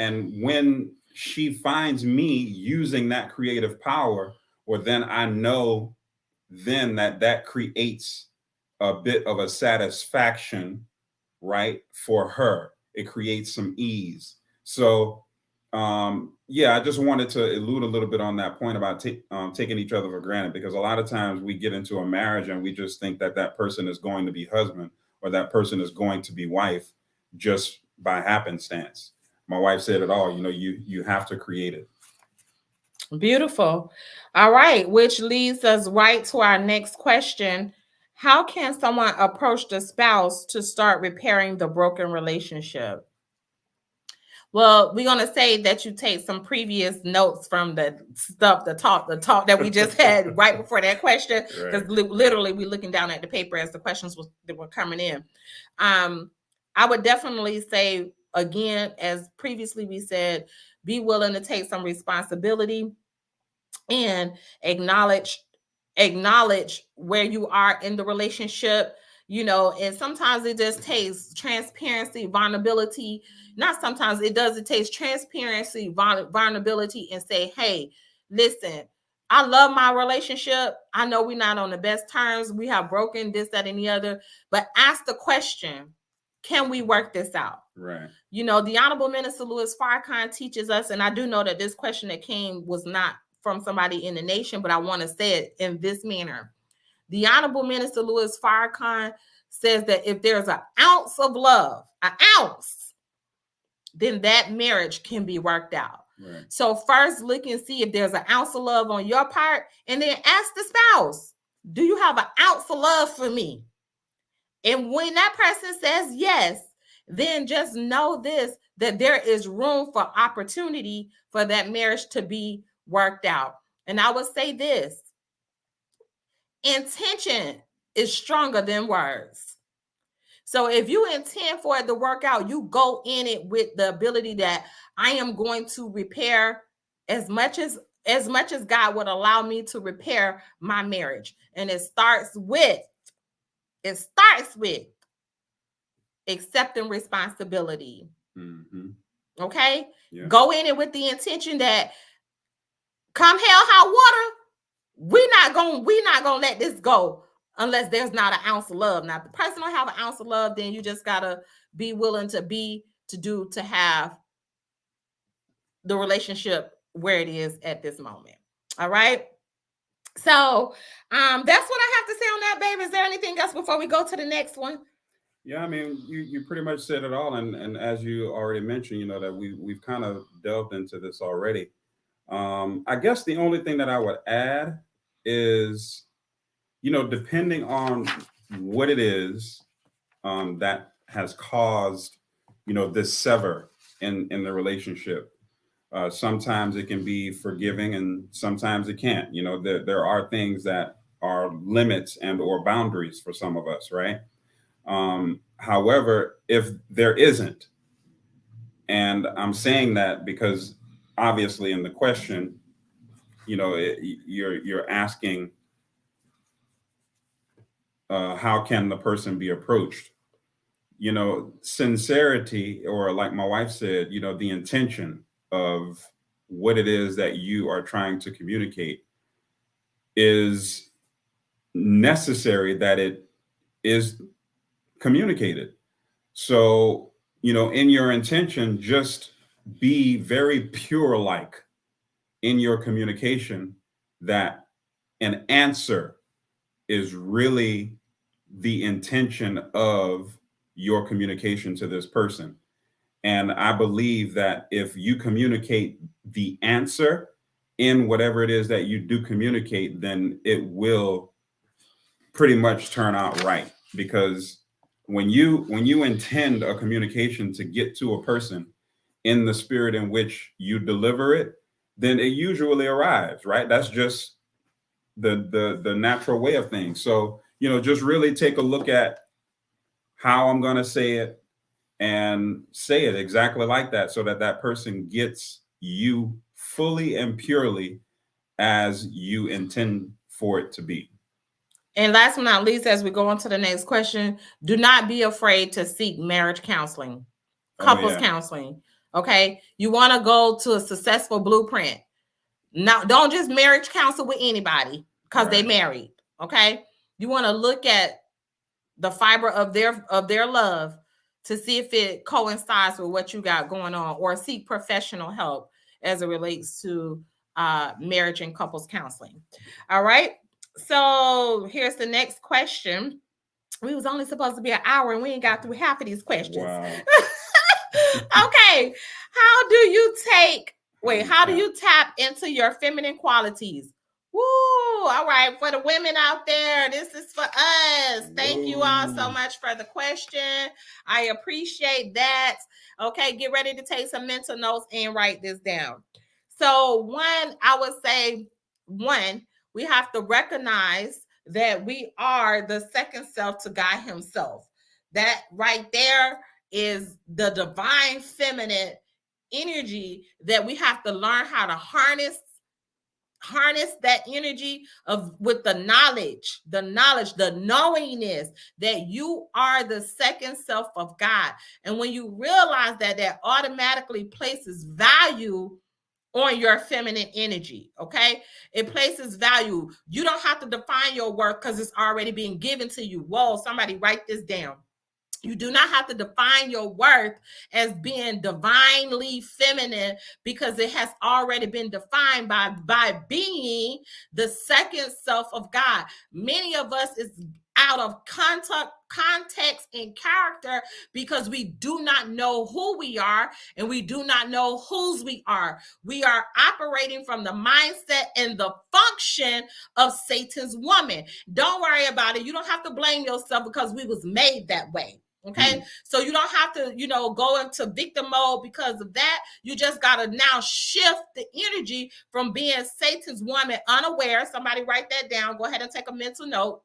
when she finds me using that creative power, well, then I know then that creates a bit of a satisfaction, right, for her. It creates some ease. So, yeah, I just wanted to allude a little bit on that point about taking each other for granted, because a lot of times we get into a marriage and we just think that that person is going to be husband or that person is going to be wife just by happenstance. My wife said it all, you know, you have to create it. Beautiful. All right, which leads us right to our next question. How can someone approach the spouse to start repairing the broken relationship? Well, we're going to say that you take some previous notes from the stuff, the talk that we just had right before that question, because literally we're looking down at the paper as the questions that were coming in. I would definitely say, again, as previously we said, be willing to take some responsibility and acknowledge where you are in the relationship, you know. And sometimes it just takes transparency, vulnerability. Not sometimes, it takes transparency, vulnerability, and say, hey, listen, I love my relationship. I know we're not on the best terms. We have broken this, that, and the other. But ask the question, can we work this out? Right. You know, the Honorable Minister Louis Farrakhan teaches us, and I do know that this question that came was not from somebody in the nation, but I want to say it in this manner. The Honorable Minister Louis Farrakhan says that if there's an ounce of love, an ounce, then that marriage can be worked out. Right. So first look and see if there's an ounce of love on your part, and then ask the spouse, do you have an ounce of love for me? And when that person says yes, then just know this, that there is room for opportunity for that marriage to be worked out. And I would say this, intention is stronger than words. So if you intend for it to work out, you go in it with the ability that I am going to repair as much as God would allow me to repair my marriage. And it starts with accepting responsibility. Mm-hmm. Okay? Yeah. Go in it with the intention that come hell, hot water, we're not gonna let this go unless there's not an ounce of love. Now, if the person don't have an ounce of love, then you just gotta be willing to have the relationship where it is at this moment. All right. So that's what I have to say on that, baby. Is there anything else before we go to the next one? Yeah, I mean, you pretty much said it all, and as you already mentioned, you know that we've kind of delved into this already. I guess the only thing that I would add is, you know, depending on what it is that has caused, you know, this sever in the relationship. Sometimes it can be forgiving, and sometimes it can't. You know, there are things that are limits and or boundaries for some of us, right? However, if there isn't, and I'm saying that because obviously in the question, you know, you're asking how can the person be approached? You know, sincerity, or like my wife said, you know, the intention of what it is that you are trying to communicate is necessary that it is communicated. So, you know, in your intention, just be very pure like in your communication, that an answer is really the intention of your communication to this person. And I believe that if you communicate the answer in whatever it is that you do communicate, then it will pretty much turn out right. Because when you intend a communication to get to a person in the spirit in which you deliver it, then it usually arrives, right? That's just the natural way of things. So, you know, just really take a look at how I'm going to say it, and say it exactly like that, so that that person gets you fully and purely as you intend for it to be. And last but not least, as we go on to the next question, do not be afraid to seek marriage counseling, couples counseling. Okay. You want to go to a successful blueprint. Now, don't just marriage counsel with anybody because they married. Okay. You want to look at the fiber of their love to see if it coincides with what you got going on, or seek professional help as it relates to marriage and couples counseling. All right. So here's the next question. We was only supposed to be an hour and we ain't got through half of these questions. Wow. Okay. How do you tap into your feminine qualities? Woo! All right, for the women out there, this is for us. Thank you all so much for the question. I appreciate that. Okay, get ready to take some mental notes and write this down. So, I would say, we have to recognize that we are the second self to God Himself. That right there is the divine feminine energy that we have to learn how to harness that energy with the knowledge, the knowingness that you are the second self of God. And when you realize that, that automatically places value on your feminine energy. Okay, it places value. You don't have to define your worth because it's already being given to you. Whoa, somebody write this down. You do not have to define your worth as being divinely feminine because it has already been defined by being the second self of God. Many of us is out of context and character because we do not know who we are and we do not know whose we are. We are operating from the mindset and the function of Satan's woman. Don't worry about it. You don't have to blame yourself because we was made that way. Okay, so you don't have to, go into victim mode because of that. You just got to now shift the energy from being Satan's woman unaware. Somebody write that down. Go ahead and take a mental note.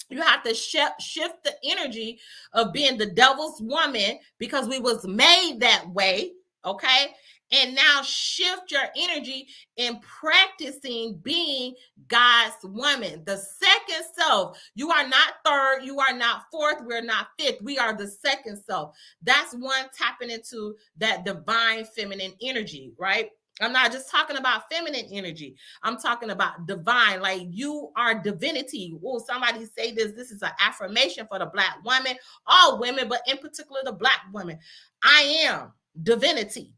You have to shift the energy of being the devil's woman because we was made that way. Okay, and now shift your energy in practicing being God's woman, the second self. You are not third, you are not fourth, we're not fifth, we are the second self. That's one tapping into that divine feminine energy, right? I'm not just talking about feminine energy. I'm talking about divine, like you are divinity. Oh, somebody say this is an affirmation for the Black woman, all women, but in particular the Black women. I am divinity.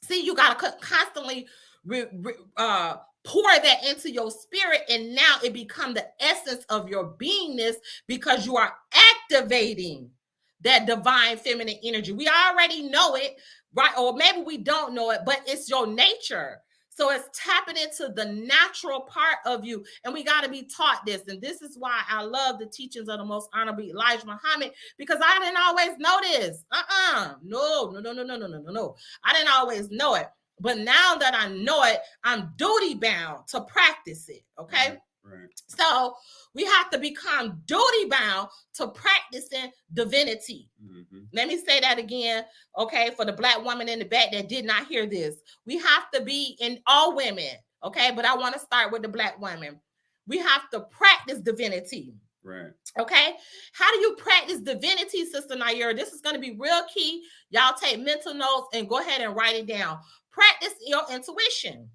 See, you got to constantly pour that into your spirit, and now it becomes the essence of your beingness because you are activating that divine feminine energy. We already know it, right? Or maybe we don't know it, but it's your nature. So it's tapping into the natural part of you. And we got to be taught this. And this is why I love the teachings of the most honorable Elijah Muhammad, because I didn't always know this. No. I didn't always know it. But now that I know it, I'm duty bound to practice it. Okay. Right. So we have to become duty bound to practicing divinity. Mm-hmm. Let me say that again, okay, for the Black woman in the back that did not hear this. We have to be in all women, okay, but I want to start with the Black women. We have to practice divinity. Right. Okay. How do you practice divinity, Sister Nayyirah? This is going to be real key. Y'all take mental notes and go ahead and write it down. Practice your intuition.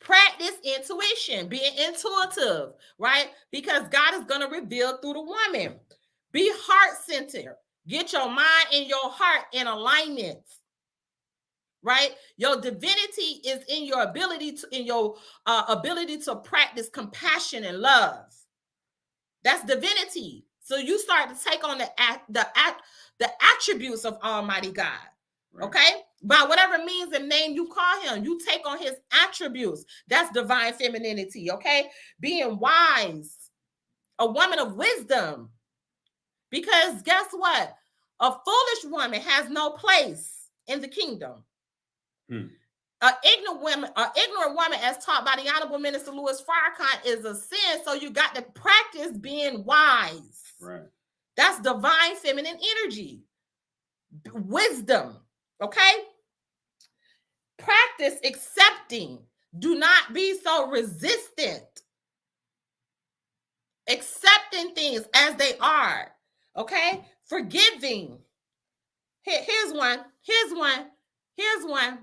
Practice intuition, being intuitive, right? Because God is going to reveal through the woman. Be heart-centered. Get your mind and your heart in alignment, right? Your divinity is in your ability to practice compassion and love. That's divinity. So you start to take on the attributes of Almighty God. Right. Okay, by whatever means and name you call him, you take on his attributes. That's divine femininity. Okay, being wise, a woman of wisdom, because guess what? A foolish woman has no place in the kingdom. An ignorant woman, as taught by the Honorable Minister Louis Farrakhan, is a sin. So you got to practice being wise. Right. That's divine feminine energy, wisdom. Okay. Practice accepting. Do not be so resistant. Accepting things as they are. Okay? Forgiving. Here's one.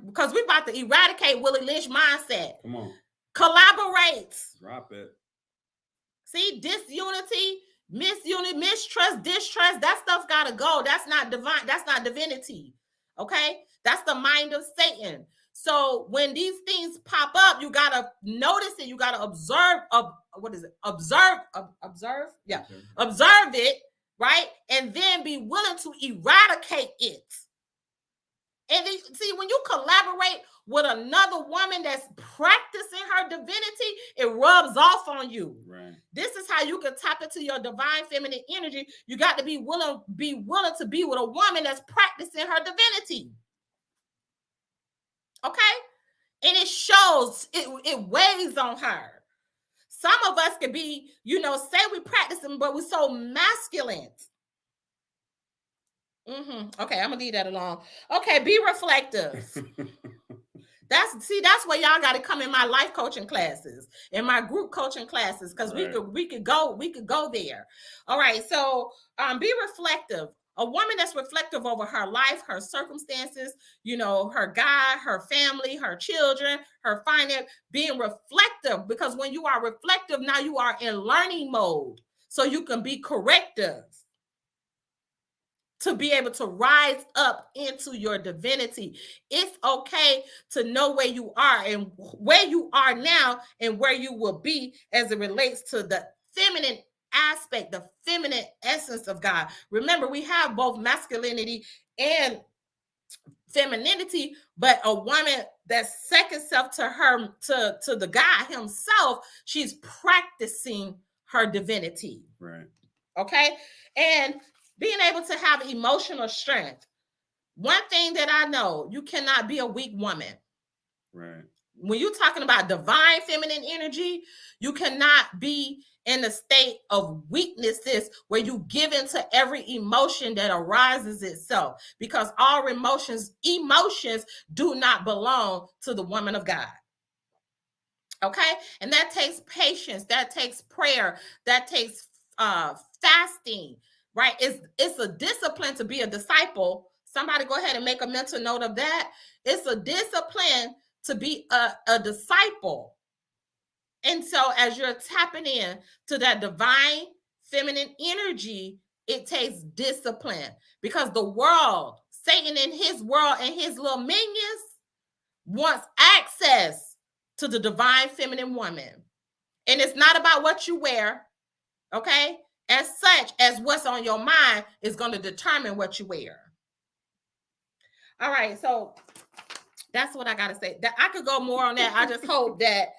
Because we're about to eradicate Willie Lynch mindset. Come on. Collaborate. Drop it. See, disunity, mistrust, distrust, that stuff gotta go. That's not divine. That's not divinity. Okay? That's the mind of Satan. So when these things pop up, you gotta notice it. You gotta observe. Observe. Yeah. Observe it, right? And then be willing to eradicate it. And then, see, when you collaborate with another woman that's practicing her divinity, it rubs off on you. Right. This is how you can tap into your divine feminine energy. You got to be willing to be with a woman that's practicing her divinity. Okay? And it shows, it weighs on her. Some of us could be, say we practicing, but we're so masculine. Okay, I'm gonna leave that alone. Okay, be reflective. That's where y'all got to come in my life coaching classes, in my group coaching classes, because we could go there. All right, so be reflective. A woman that's reflective over her life, her circumstances, her God, her family, her children, her finance, being reflective. Because when you are reflective, now you are in learning mode. So you can be corrective to be able to rise up into your divinity. It's okay to know where you are and where you are now and where you will be as it relates to the feminine aspect, the feminine essence of God. Remember, we have both masculinity and femininity, but a woman that's second self to her, to the God himself, she's practicing her divinity. Right. Okay. And being able to have emotional strength. One thing that I know, you cannot be a weak woman. Right. When you're talking about divine feminine energy, you cannot be in a state of weaknesses where you give into every emotion that arises itself, because all emotions do not belong to the woman of God. Okay. And that takes patience, that takes prayer, that takes fasting, right? It's a discipline to be a disciple. Somebody go ahead and make a mental note of that. It's a discipline to be a disciple. And so as you're tapping in to that divine feminine energy, it takes discipline, because the world, Satan and his world and his little minions, wants access to the divine feminine woman. And it's not about what you wear, okay? As such as what's on your mind is going to determine what you wear. All right, so that's what I got to say. That I could go more on that. I just hope that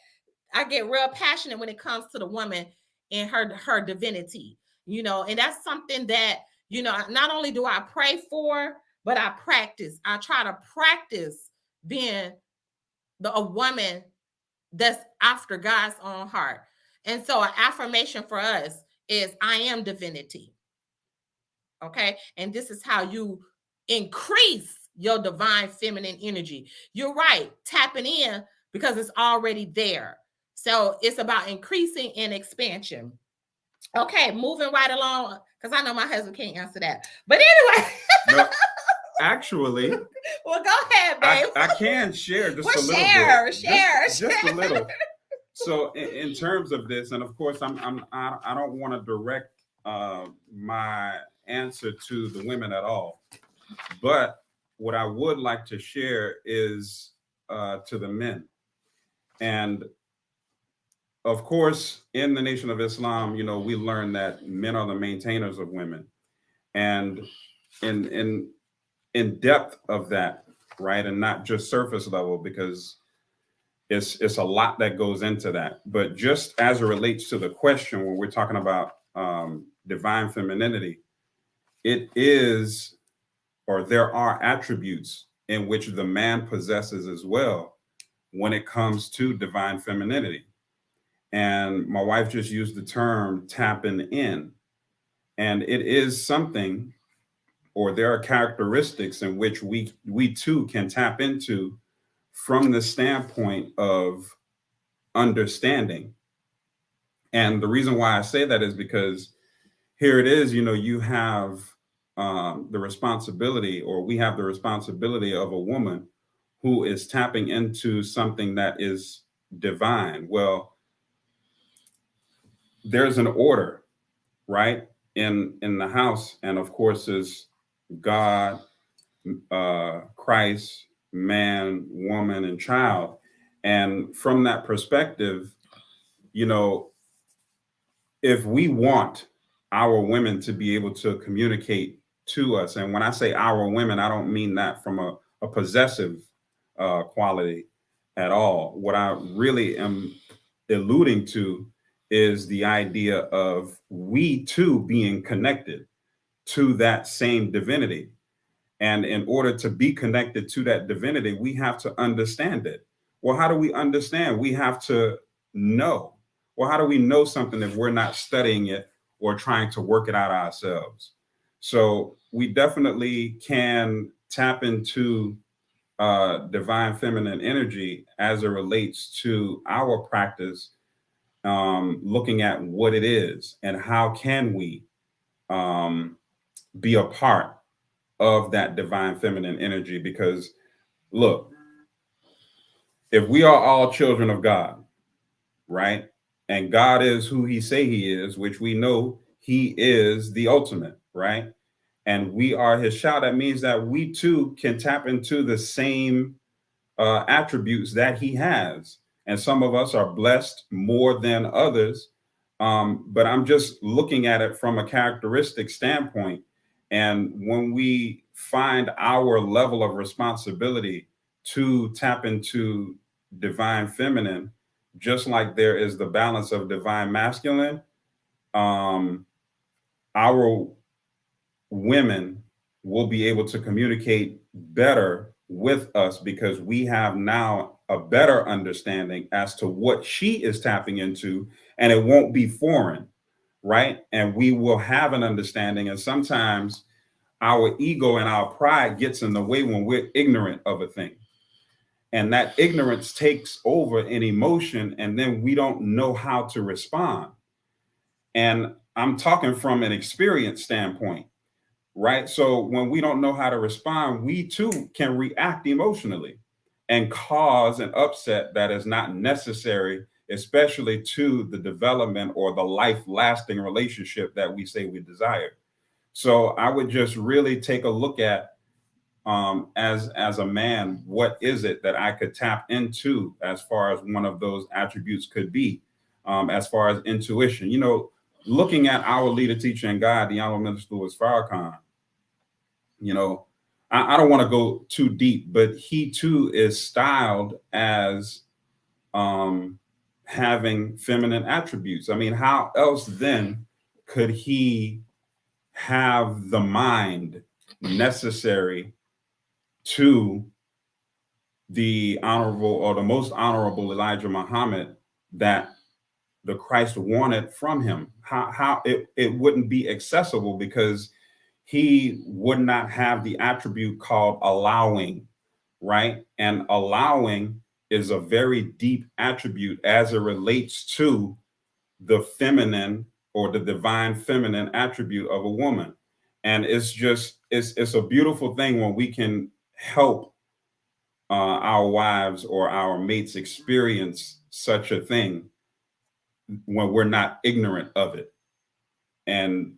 I get real passionate when it comes to the woman and her divinity, and that's something that, not only do I pray for, but I practice. I try to practice being a woman that's after God's own heart. And so an affirmation for us is, I am divinity. Okay. And this is how you increase your divine feminine energy. You're right, tapping in, because it's already there. So it's about increasing and expansion. Okay, moving right along, because I know my husband can't answer that. But anyway. No, actually, well, go ahead, babe. I can share just well, a little share, bit. Share. Just a little. So in terms of this, and of course, I don't want to direct my answer to the women at all, but what I would like to share is to the men. And of course, in the Nation of Islam, we learn that men are the maintainers of women, and in in depth of that, right, and not just surface level, because it's a lot that goes into that. But just as it relates to the question, when we're talking about divine femininity, it is, or there are attributes in which the man possesses as well when it comes to divine femininity. And my wife just used the term tapping in. And it is something, or there are characteristics in which we too can tap into from the standpoint of understanding. And the reason why I say that is because here it is, you have the responsibility, or we have the responsibility of a woman who is tapping into something that is divine. Well, there's an order, right, in the house, and of course is God, Christ, man, woman, and child. And from that perspective, you know, if we want our women to be able to communicate to us, and when I say our women, I don't mean that from a possessive quality at all. What I really am alluding to is the idea of we too being connected to that same divinity. And in order to be connected to that divinity, we have to understand it. Well, how do we understand? We have to know. Well, how do we know something if we're not studying it or trying to work it out ourselves? So we definitely can tap into divine feminine energy as it relates to our practice, looking at what it is and how can we um, be a part of that divine feminine energy. Because look, if we are all children of God, right? And God is who he say he is, which we know he is the ultimate, right? And we are his child. That means that we too can tap into the same attributes that he has. And some of us are blessed more than others. But I'm just looking at it from a characteristic standpoint. And when we find our level of responsibility to tap into divine feminine, just like there is the balance of divine masculine, um, our women will be able to communicate better with us because we have now a better understanding as to what she is tapping into, and it won't be foreign, right? And we will have an understanding. And sometimes our ego and our pride gets in the way when we're ignorant of a thing. And that ignorance takes over an emotion, and then we don't know how to respond. And I'm talking from an experience standpoint, right? So when we don't know how to respond, we too can react emotionally and cause an upset that is not necessary, especially to the development or the life lasting relationship that we say we desire. So I would just really take a look at, as a man, what is it that I could tap into as far as one of those attributes could be, as far as intuition. Looking at our leader, teacher, and God, the Honorable Minister Louis Farrakhan, you know, I don't want to go too deep, but he too is styled as um, having feminine attributes. I mean, how else then could he have the mind necessary to the honorable or the most honorable Elijah Muhammad that the Christ wanted from him? How it wouldn't be accessible because he would not have the attribute called allowing, right? And allowing is a very deep attribute as it relates to the feminine or the divine feminine attribute of a woman. And it's a beautiful thing when we can help our wives or our mates experience such a thing when we're not ignorant of it. And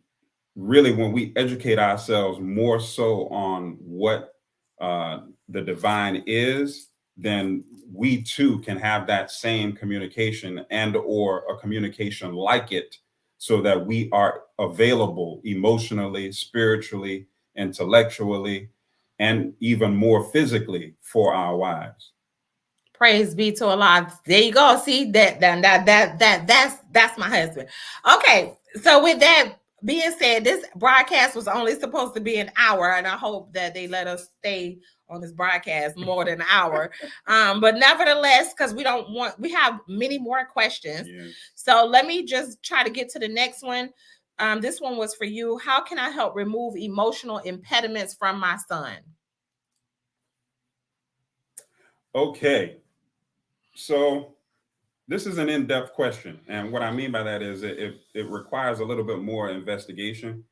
really, when we educate ourselves more so on what uh, the divine is, then we too can have that same communication and or a communication like it, so that we are available emotionally, spiritually, intellectually, and even more physically for our wives. Praise be to Allah. There you go. See that's my husband. Okay, so with that being said, this broadcast was only supposed to be an hour, and I hope that they let us stay on this broadcast more than an hour. But nevertheless, because we have many more questions. Yes. So let me just try to get to the next one. This one was for you. How can I help remove emotional impediments from my son? Okay. So this is an in-depth question, and what I mean by that is it requires a little bit more investigation.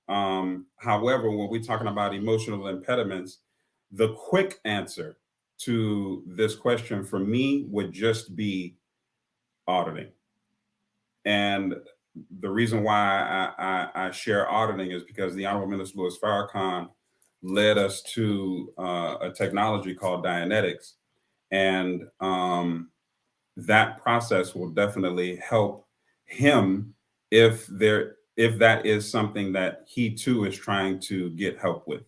However, when we're talking about emotional impediments, the quick answer to this question for me would just be auditing. And the reason why I share auditing is because the Honorable Minister Louis Farrakhan led us to a technology called Dianetics, and that process will definitely help him if that is something that he too is trying to get help with.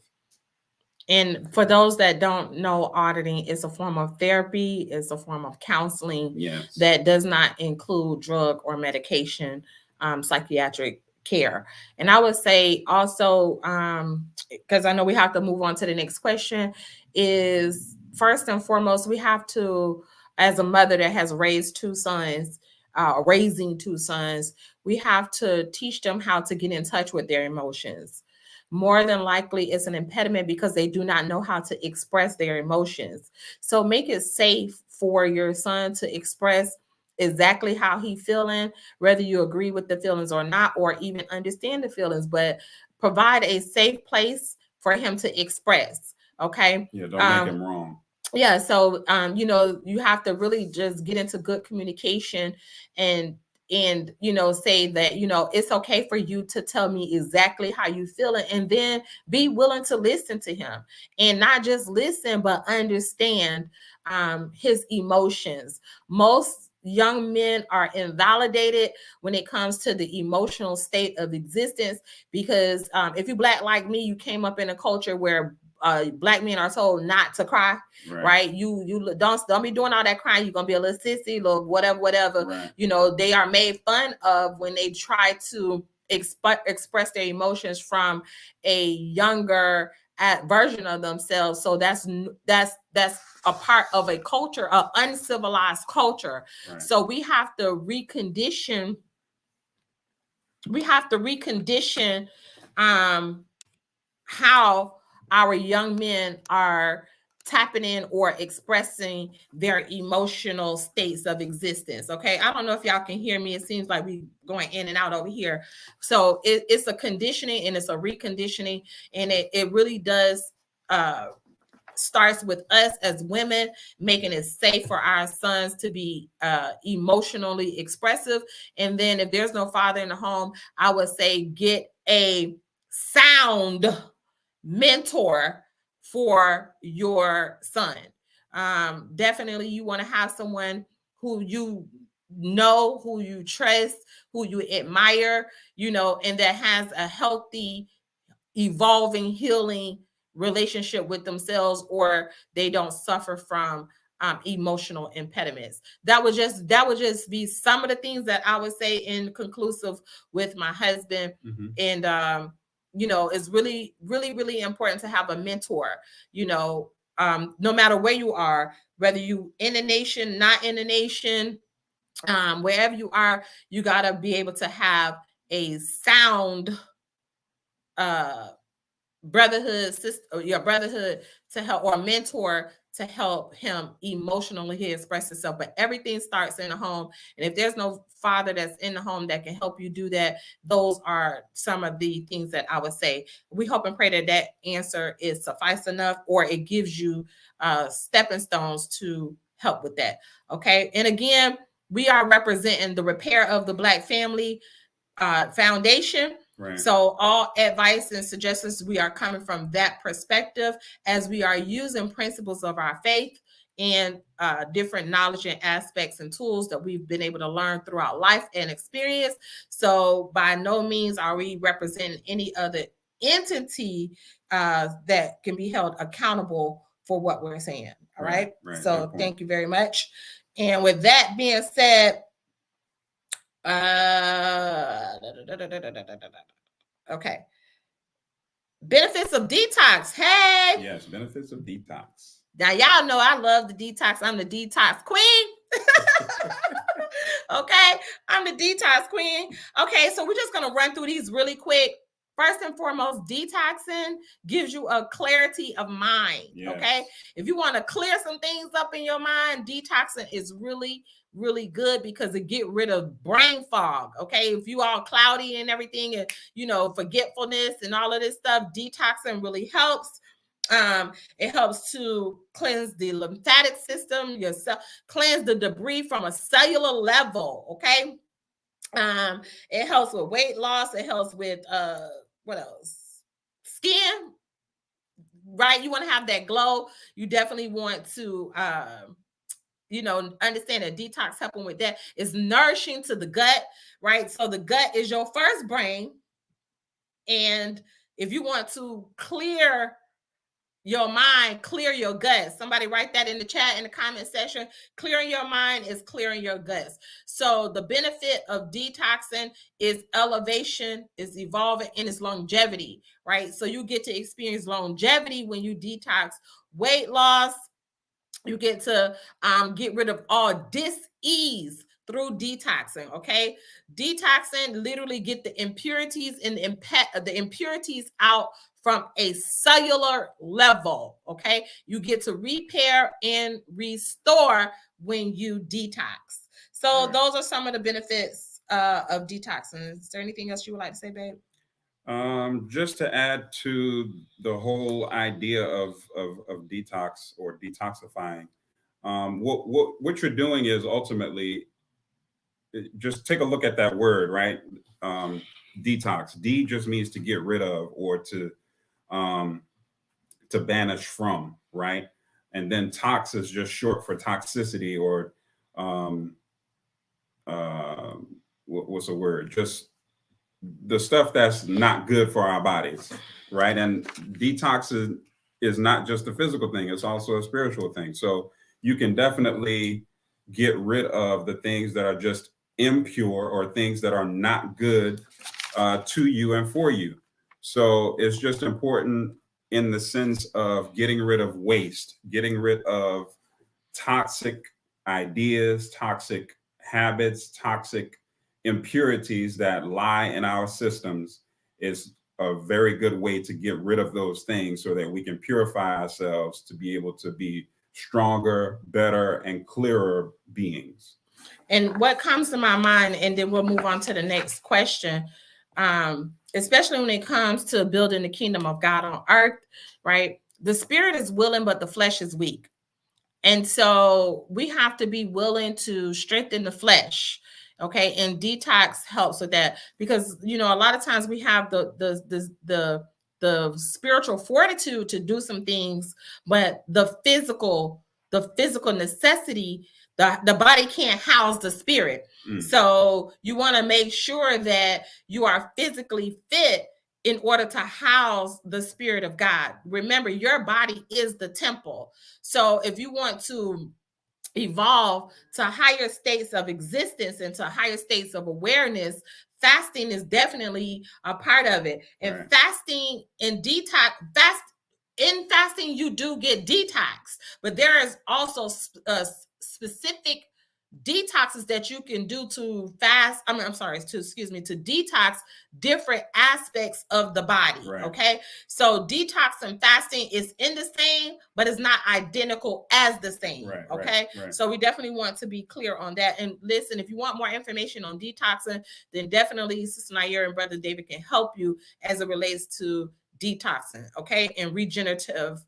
And for those that don't know, auditing is a form of therapy, it's a form of counseling. Yes. That does not include drug or medication, psychiatric care. And I would say also, because I know we have to move on to the next question, is first and foremost, we have to, as a mother that has raised two sons, raising two sons, we have to teach them how to get in touch with their emotions. More than likely it's an impediment because they do not know how to express their emotions. So make it safe for your son to express exactly how he's feeling, whether you agree with the feelings or not, or even understand the feelings. But provide a safe place for him to express. Okay. Yeah, don't make him wrong. Yeah. So, you know, you have to really just get into good communication and say that, it's okay for you to tell me exactly how you feel, and then be willing to listen to him, and not just listen but understand his emotions. Most young men are invalidated when it comes to the emotional state of existence, because if you Black like me, you came up in a culture where Black men are told not to cry, right? You don't be doing all that crying. You're gonna be a little sissy, little whatever. Right. They are made fun of when they try to express their emotions from a younger version of themselves. So that's a part of a culture, an uncivilized culture. Right. So we have to recondition. How our young men are tapping in or expressing their emotional states of existence. Okay, I don't know if y'all can hear me. It seems like we going in and out over here. So it's a conditioning and it's a reconditioning, and it really does starts with us as women, making it safe for our sons to be emotionally expressive. And then if there's no father in the home, I would say get a sound mentor for your son. Definitely you want to have someone who you know, who you trust, who you admire, and that has a healthy, evolving, healing relationship with themselves, or they don't suffer from emotional impediments. That would just be some of the things that I would say in conclusive with my husband. Mm-hmm. And it's really, really, really important to have a mentor, no matter where you are, whether you in the nation, not in the nation, wherever you are, you got to be able to have a sound brotherhood, sister, or your brotherhood to help, or mentor to help him emotionally express himself. But everything starts in the home. And if there's no father that's in the home that can help you do that, those are some of the things that I would say. We hope and pray that that answer is suffice enough, or it gives you stepping stones to help with that. Okay. And again, we are representing the Repair of the Black Family Foundation. Right. So all advice and suggestions, we are coming from that perspective, as we are using principles of our faith and different knowledge and aspects and tools that we've been able to learn throughout life and experience. So by no means are we representing any other entity that can be held accountable for what we're saying. All right. So thank you very much. And with that being said, okay. Benefits of detox. Hey. Yes, benefits of detox. Now y'all know I love the detox. I'm the detox queen. Okay, I'm the detox queen. Okay, so we're just gonna run through these really quick. First and foremost, detoxing gives you a clarity of mind. Yes. Okay, if you want to clear some things up in your mind, detoxing is really, really good, because it get rid of brain fog. Okay, if you all cloudy and everything, and forgetfulness and all of this stuff, detoxing really helps. It helps to cleanse the lymphatic system, cleanse the debris from a cellular level. Okay. It helps with weight loss. It helps with what else? Skin. Right? You want to have that glow. You definitely want to understand that detox helping with that. Is nourishing to the gut, right? So the gut is your first brain. And if you want to clear your mind, clear your guts. Somebody write that in the chat, in the comment section. Clearing your mind is clearing your guts. So the benefit of detoxing is elevation, is evolving, and it's longevity, right? So you get to experience longevity when you detox. Weight loss, you get to get rid of all dis-ease through detoxing. Okay, detoxing literally get the impurities and the impurities out from a cellular level. Okay, you get to repair and restore when you detox. So those are some of the benefits of detoxing. Is there anything else you would like to say, babe? Just to add to the whole idea of detox or detoxifying, what you're doing is ultimately just take a look at that word, right? Um, Detox. D just means to get rid of or um, to banish from, right? And then tox is just short for toxicity or um, uh, what's a word? Just the stuff that's not good for our bodies, right? And detox is not just a physical thing, it's also a spiritual thing. So you can definitely get rid of the things that are just impure or things that are not good to you and for you. So it's just important in the sense of getting rid of waste, getting rid of toxic ideas, toxic habits, toxic impurities that lie in our systems is a very good way to get rid of those things so that we can purify ourselves to be able to be stronger, better, and clearer beings. And what comes to my mind, and then we'll move on to the next question, especially when it comes to building the kingdom of God on earth, right? The spirit is willing, but the flesh is weak. And so we have to be willing to strengthen the flesh. Okay. And detox helps with that because, you know, a lot of times we have the spiritual fortitude to do some things, but the physical necessity, the body can't house the spirit. So you want to make sure that you are physically fit in order to house the spirit of God. Remember, your body is the temple. So if you want to evolve to higher states of existence and to higher states of awareness, fasting is definitely a part of it. And Right. fasting and in fasting, you do get detox, but there is also specific detoxes that you can do to fast. I'm sorry, to detox different aspects of the body. Right. Okay. So detox and fasting is in the same, but it's not identical as the same. Right, okay. right. So we definitely want to be clear on that. And listen, if you want more information on detoxing, then definitely Sister Nayyirah and Brother David can help you as it relates to detoxing, okay, and regenerative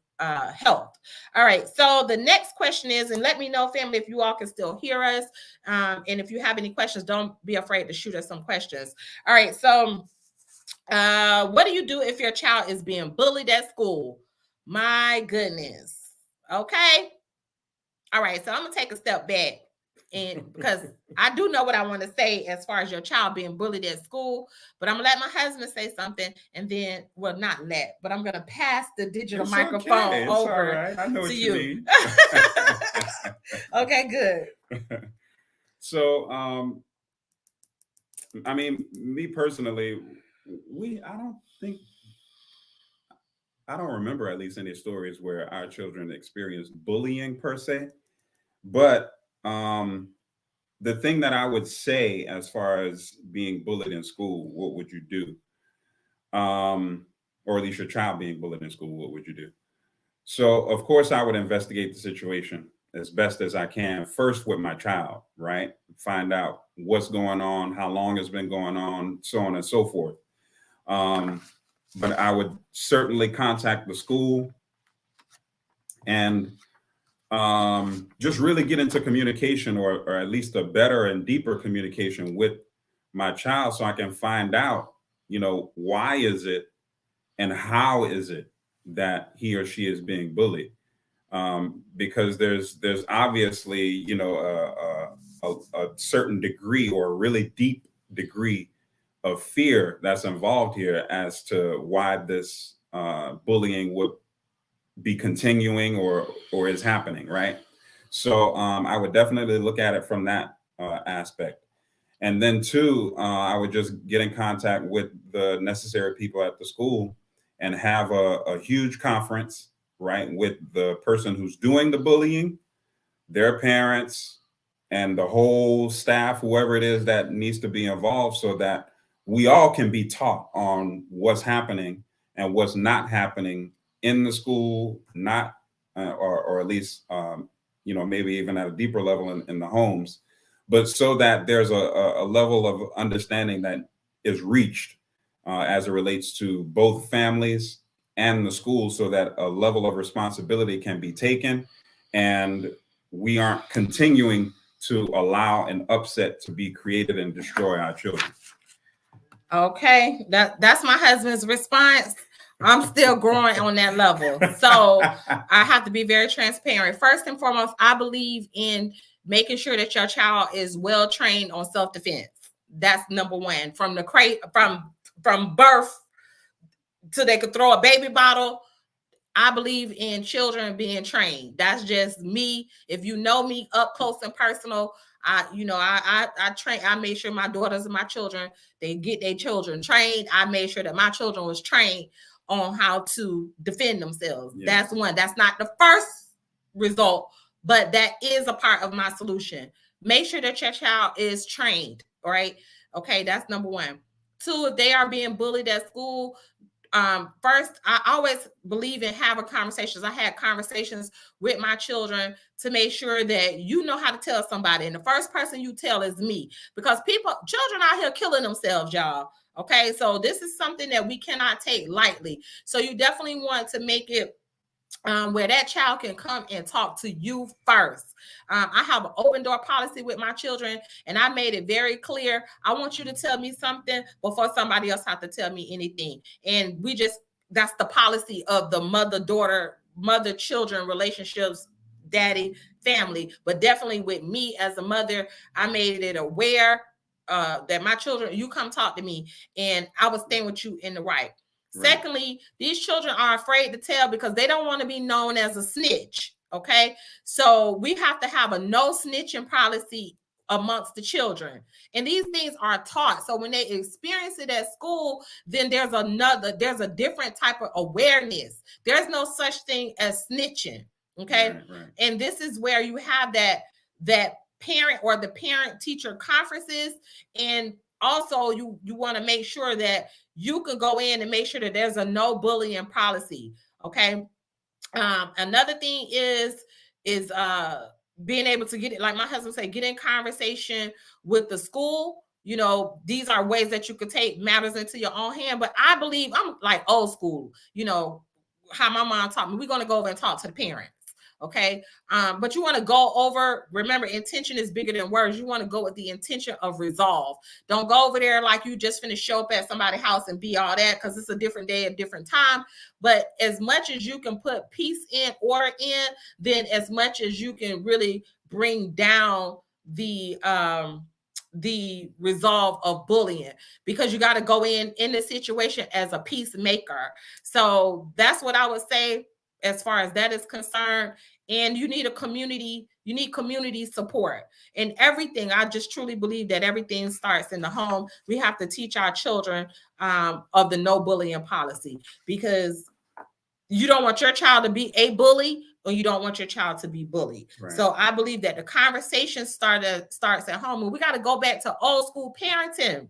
health. All right. So the next question is, and let me know, family, if you all can still hear us. And if you have any questions, don't be afraid to shoot us some questions. All right. So what do you do if your child is being bullied at school? My goodness. Okay. All right. So I'm going to take a step back. And because I do know what I want to say as far as your child being bullied at school, but I'm gonna let my husband say something, and then, well, not let, but I'm gonna pass the digital microphone Okay. It's over all right. I know to what you. mean. Okay, good. So, I mean, me personally, I don't remember at least any stories where our children experienced bullying per se. But the thing that I would say as far as being bullied in school, what would you do? Or at least your child being bullied in school, what would you do? So, of course, I would investigate the situation as best as I can, first with my child, right? Find out what's going on, how long it's been going on, so on and so forth. Um, but I would certainly contact the school and just really get into communication or at least a better and deeper communication with my child so I can find out, why is it and how is it that he or she is being bullied? Because there's obviously a certain degree or a really deep degree of fear that's involved here as to why this bullying would be continuing or is happening, right? So I would definitely look at it from that aspect. And then two, I would just get in contact with the necessary people at the school and have a huge conference, right, with the person who's doing the bullying, their parents, and the whole staff, whoever it is that needs to be involved, so that we all can be taught on what's happening and what's not happening in the school, not or at least maybe even at a deeper level in the homes, but so that there's a level of understanding that is reached as it relates to both families and the school, so that a level of responsibility can be taken, and we aren't continuing to allow an upset to be created and destroy our children. Okay, that's my husband's response. I'm still growing on that level. So I have to be very transparent. First and foremost, I believe in making sure that your child is well trained on self-defense. That's number one. From the crate, from birth till they could throw a baby bottle. I believe in children being trained. That's just me. If you know me up close and personal, I train. I made sure my daughters and my children, they get their children trained. I made sure that my children was trained on how to defend themselves. Yes. That's one. That's not the first result, but that is a part of my solution. Make sure that your child is trained. All right. Okay, that's number one. Two, if they are being bullied at school, first, I always believe in having conversations. I had conversations with my children to make sure that you know how to tell somebody. And the first person you tell is me, because children out here killing themselves, y'all. Okay, so this is something that we cannot take lightly. So you definitely want to make it where that child can come and talk to you first. I have an open door policy with my children, and I made it very clear. I want you to tell me something before somebody else has to tell me anything. And that's the policy of the mother-daughter, mother-children relationships, daddy, family. But definitely with me as a mother, I made it aware that my children, you come talk to me, and I will stand with you in the right. Right. Secondly, these children are afraid to tell because they don't want to be known as a snitch. Okay. So we have to have a no snitching policy amongst the children. And these things are taught. So when they experience it at school, then there's a different type of awareness. There's no such thing as snitching. Okay. Right. And this is where you have that parent or the parent teacher conferences. And also you want to make sure that you can go in and make sure that there's a no bullying policy. Okay. Another thing is being able to get it, like my husband said, get in conversation with the school. You know, these are ways that you could take matters into your own hand. But I believe I'm like old school, how my mom taught me. We're going to go over and talk to the parents. Okay. But you want to go over, remember, intention is bigger than words. You want to go with the intention of resolve. Don't go over there like you just finna show up at somebody's house and be all that, because it's a different day, a different time. But as much as you can put peace in, order in, then as much as you can really bring down the resolve of bullying, because you got to go in the situation as a peacemaker. So that's what I would say as far as that is concerned. And you need community support in everything. I just truly believe that everything starts in the home. We have to teach our children of the no bullying policy, because you don't want your child to be a bully, or you don't want your child to be bullied. Right. So I believe that the conversation starts at home. And we got to go back to old school parenting.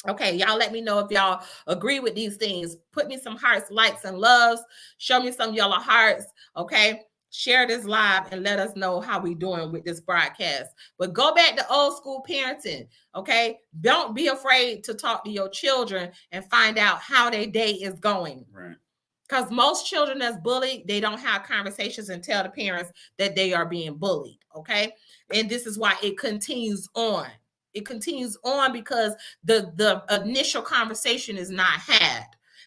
Okay, y'all let me know if y'all agree with these things. Put me some hearts, likes, and loves. Show me some yellow hearts. Okay, share this live and let us know how we doing with this broadcast. But go back to old school parenting. Okay, don't be afraid to talk to your children and find out how their day is going. Right. Because most children that's bullied, they don't have conversations and tell the parents that they are being bullied. Okay, and this is why it continues on. It continues on because the initial conversation is not had.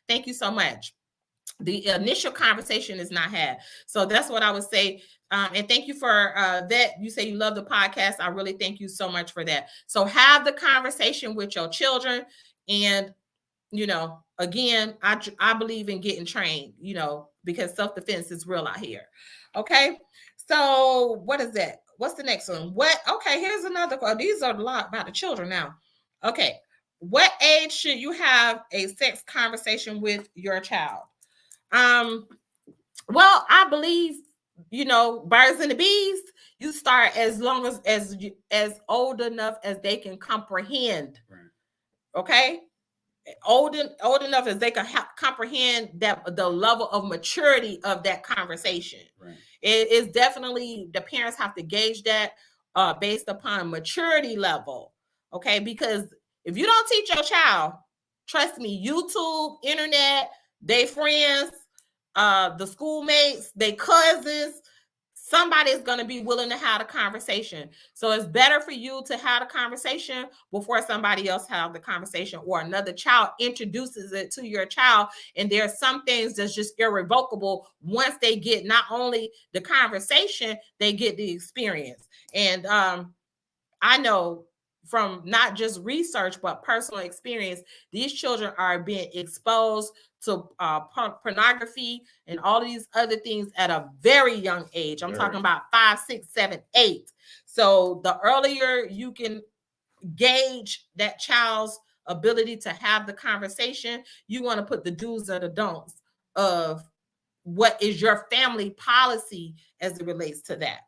Thank you so much. The initial conversation is not had. So that's what I would say. And thank you for that. You say you love the podcast. I really thank you so much for that. So have the conversation with your children. And, again, I believe in getting trained, because self-defense is real out here. Okay. So what is that? What's the next one? Okay, here's another one. These are a lot about the children now. Okay. What age should you have a sex conversation with your child? Well, I believe, birds and the bees, you start as long as old enough as they can comprehend. Right. Okay. Old enough as they can comprehend that the level of maturity of that conversation. Right. It is definitely, the parents have to gauge that based upon maturity level. Okay, because if you don't teach your child Trust me, YouTube, internet, they friends, the schoolmates, they cousins, somebody is going to be willing to have a conversation. So it's better for you to have a conversation before somebody else have the conversation, or another child introduces it to your child. And there are some things that's just irrevocable. Once they get not only the conversation, they get the experience. And I know from not just research, but personal experience, these children are being exposed to pornography and all these other things at a very young age. I'm talking about 5, 6, 7, 8. So the earlier you can gauge that child's ability to have the conversation, you want to put the do's and the don'ts of what is your family policy as it relates to that.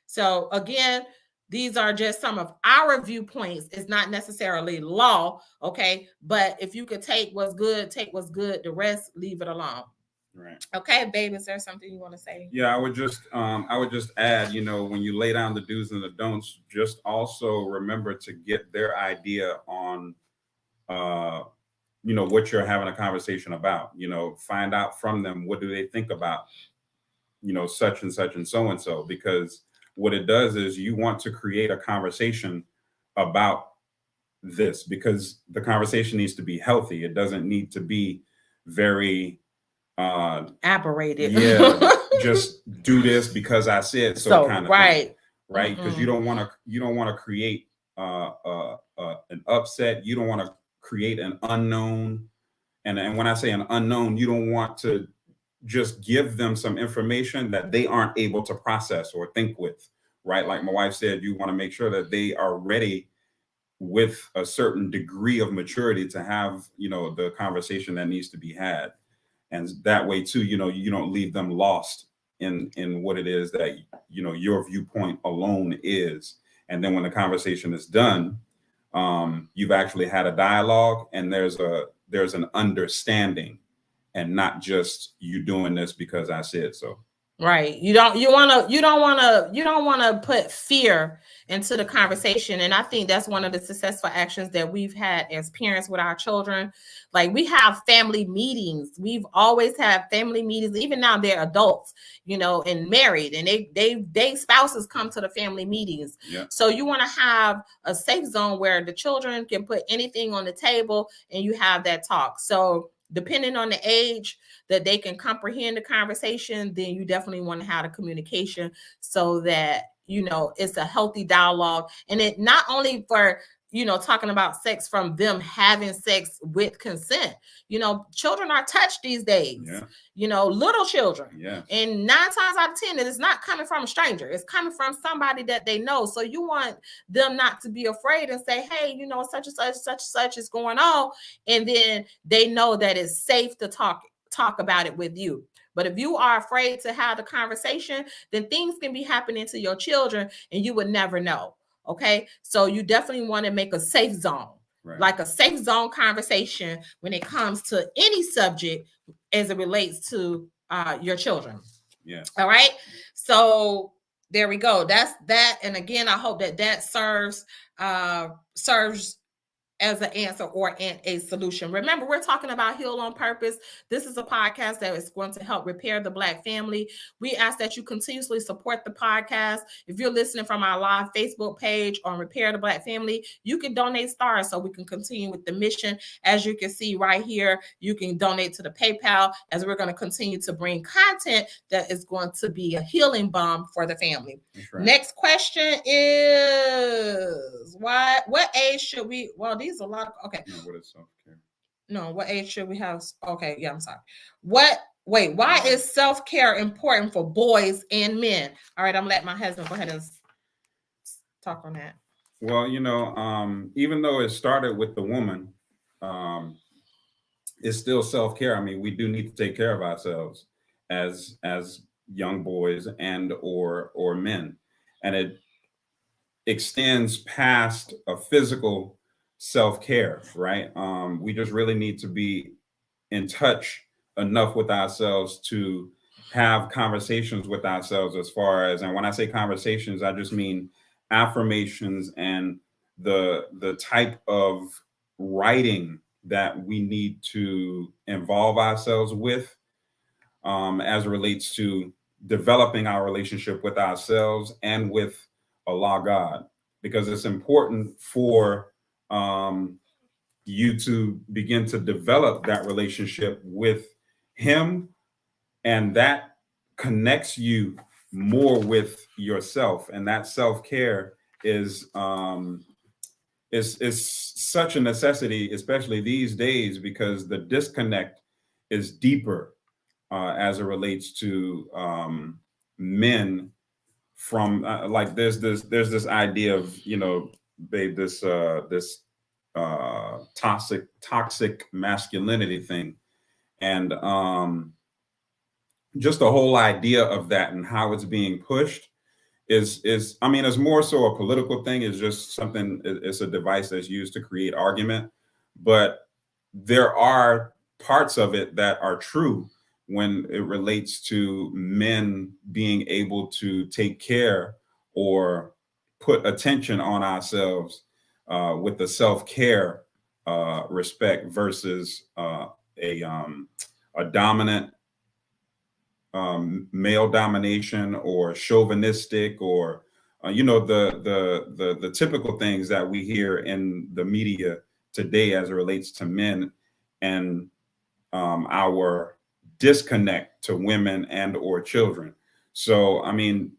So again, these are just some of our viewpoints. It's not necessarily law, okay? But if you could take what's good, take what's good. The rest, leave it alone. Right. Okay, babe, is there something you want to say? Yeah, I would just add, when you lay down the do's and the don'ts, just also remember to get their idea on what you're having a conversation about. Find out from them, what do they think about such and such and so, because what it does is you want to create a conversation about this, because the conversation needs to be healthy. It doesn't need to be very aberrated. Yeah, just do this because I said so kind of right thing, right? Because you don't want to create an upset. You don't want to create an unknown, and when I say an unknown, you don't want to just give them some information that they aren't able to process or think with, right? Like my wife said, you want to make sure that they are ready with a certain degree of maturity to have the conversation that needs to be had. And that way too, you don't leave them lost in what it is that your viewpoint alone is. And then when the conversation is done, you've actually had a dialogue, and there's an understanding, and not just you doing this because I said so. Right. You don't want to put fear into the conversation. And I think that's one of the successful actions that we've had as parents with our children. Like, we have family meetings. We've always had family meetings. Even now they're adults, and married, and they spouses come to the family meetings. Yeah. So you want to have a safe zone where the children can put anything on the table and you have that talk. So depending on the age that they can comprehend the conversation, then you definitely want to have a communication so that, it's a healthy dialogue. And it not only for, talking about sex from them having sex with consent. Children are touched these days, little children. Yes. And 9 times out of 10, it is not coming from a stranger. It's coming from somebody that they know. So you want them not to be afraid and say, hey, such and such is going on. And then they know that it's safe to talk about it with you. But if you are afraid to have the conversation, then things can be happening to your children and you would never know. Okay. So you definitely want to make a safe zone, right? Like a safe zone conversation when it comes to any subject as it relates to your children. Yeah. All right. So there we go. That's that. And again, I hope that serves as an answer or a solution. Remember, we're talking about Heal on Purpose. This is a podcast that is going to help repair the Black family. We ask that you continuously support the podcast. If you're listening from our live Facebook page on Repair the Black Family, you can donate stars so we can continue with the mission. As you can see right here, you can donate to the PayPal, as we're going to continue to bring content that is going to be a healing balm for the family. Right. Next question is, what age should we, these are a lot of, okay. No, what is self-care? No, what age should we have? Okay, yeah, I'm sorry. Why is self-care important for boys and men? All right, I'm gonna let my husband go ahead and talk on that. Well, even though it started with the woman, it's still self-care. I mean, we do need to take care of ourselves as young boys and or men, and it extends past a physical self-care, right? We just really need to be in touch enough with ourselves to have conversations with ourselves, as far as, and when I say conversations, I just mean affirmations and the type of writing that we need to involve ourselves with, as it relates to developing our relationship with ourselves and with Allah God, because it's important for um, you to begin to develop that relationship with Him, and that connects you more with yourself, and that self-care is such a necessity, especially these days, because the disconnect is deeper, as it relates to men from, like, there's this idea of, babe, this toxic masculinity thing, and just the whole idea of that and how it's being pushed is I mean, it's more so a political thing. It's just something. It's a device that's used to create argument, but there are parts of it that are true when it relates to men being able to take care or put attention on ourselves, with the self-care respect versus a dominant, male domination, or chauvinistic, or the typical things that we hear in the media today as it relates to men, and our disconnect to women and or children. So I mean,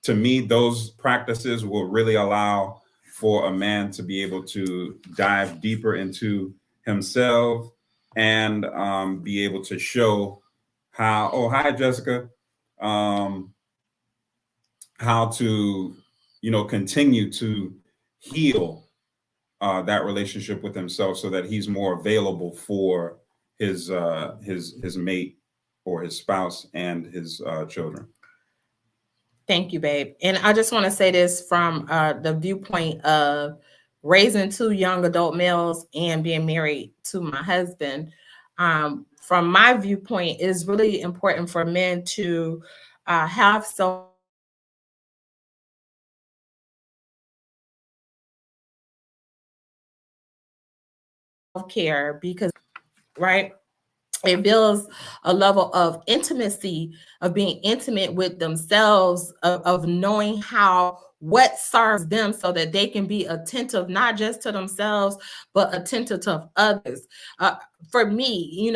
to me, those practices will really allow for a man to be able to dive deeper into himself, and be able to show how, oh, hi, Jessica, um, how to, continue to heal that relationship with himself, so that he's more available for his mate, or his spouse, and his children. Thank you, babe. And I just want to say this from the viewpoint of raising two young adult males and being married to my husband. From my viewpoint, it is really important for men to have self-care, because, right, it builds a level of intimacy, of being intimate with themselves, of knowing how what serves them, so that they can be attentive not just to themselves but attentive to others. For me,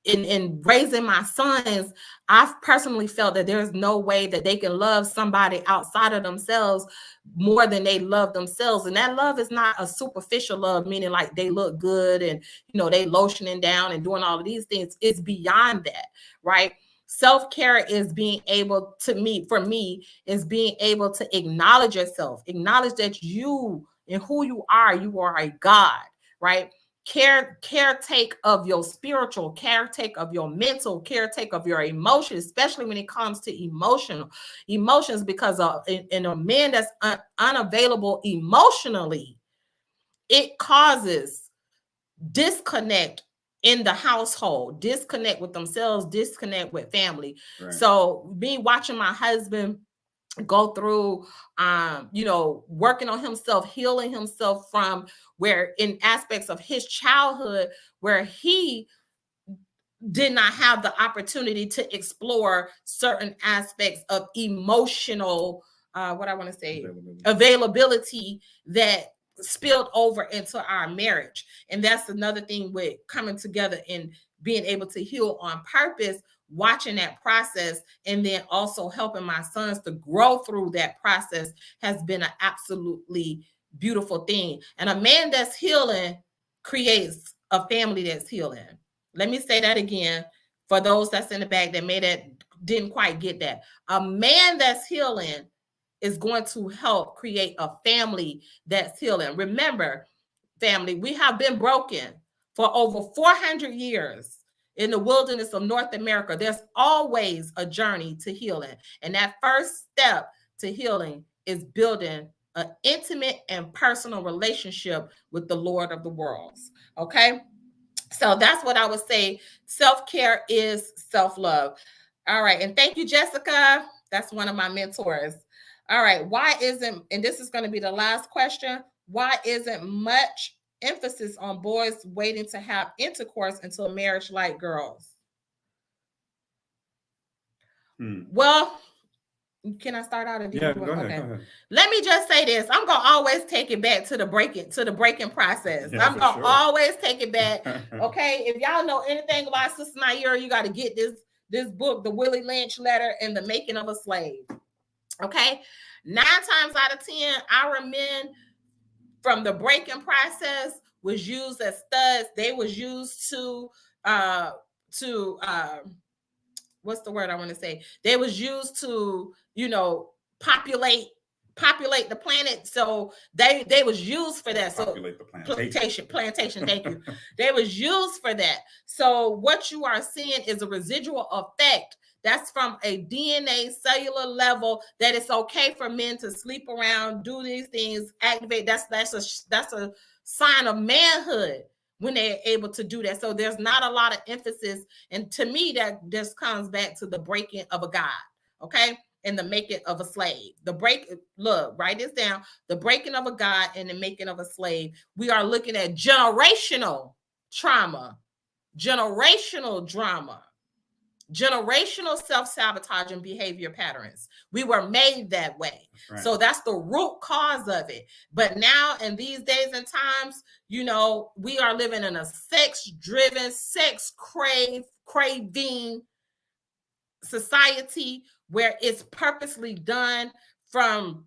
in raising my sons, I've personally felt that there's no way that they can love somebody outside of themselves more than they love themselves. And that love is not a superficial love, meaning like they look good and they lotioning down and doing all of these things. It's beyond that, right? Self-care is being able to for me, is being able to acknowledge yourself, acknowledge that you and who you are a God, right? Caretake of your spiritual, caretake of your mental, caretake of your emotions, especially when it comes to emotions, because in a man that's unavailable emotionally, it causes disconnect in the household, disconnect with themselves, disconnect with family. Right. So me watching my husband go through working on himself, healing himself from where in aspects of his childhood where he did not have the opportunity to explore certain aspects of emotional what I want to say availability that spilled over into our marriage. And that's another thing with coming together and being able to heal on purpose, watching that process, and then also helping my sons to grow through that process has been an absolutely beautiful thing. And a man that's healing creates a family that's healing. Let me say that again for those that's in the back that didn't quite get that. A man that's healing is going to help create a family that's healing. Remember, family, we have been broken for over 400 years in the wilderness of North America. There's always a journey to healing. And that first step to healing is building an intimate and personal relationship with the Lord of the worlds. Okay? So that's what I would say. Self-care is self-love. All right. And thank you, Jessica. That's one of my mentors. All right. Why isn't, and this is going to be the last question, why isn't much emphasis on boys waiting to have intercourse until marriage like girls. Well, can I start out? Yeah, go ahead. Okay. Go ahead. Let me just say this. I'm gonna always take it back to the breaking process. Yeah, I'm gonna sure. always take it back. Okay. If y'all know anything about Sister Nayyirah, you got to get this book, The Willie Lynch Letter and the Making of a Slave. Okay. 9 times out of 10, our men from the breaking process was used as studs. They was used to what's the word I want to say? They was used to, populate the planet. So they was used for that. Populate the plantation. Thank you. They was used for that. So what you are seeing is a residual effect. That's from a DNA cellular level, that it's okay for men to sleep around, do these things, activate. That's a sign of manhood when they're able to do that. So there's not a lot of emphasis. And to me, that just comes back to the breaking of a god, okay? And the making of a slave. Write this down. The breaking of a god and the making of a slave. We are looking at generational trauma, generational drama, generational self-sabotaging behavior patterns. We were made that way. Right. So that's the root cause of it. But now in these days and times, we are living in a sex-driven, craving society where it's purposely done from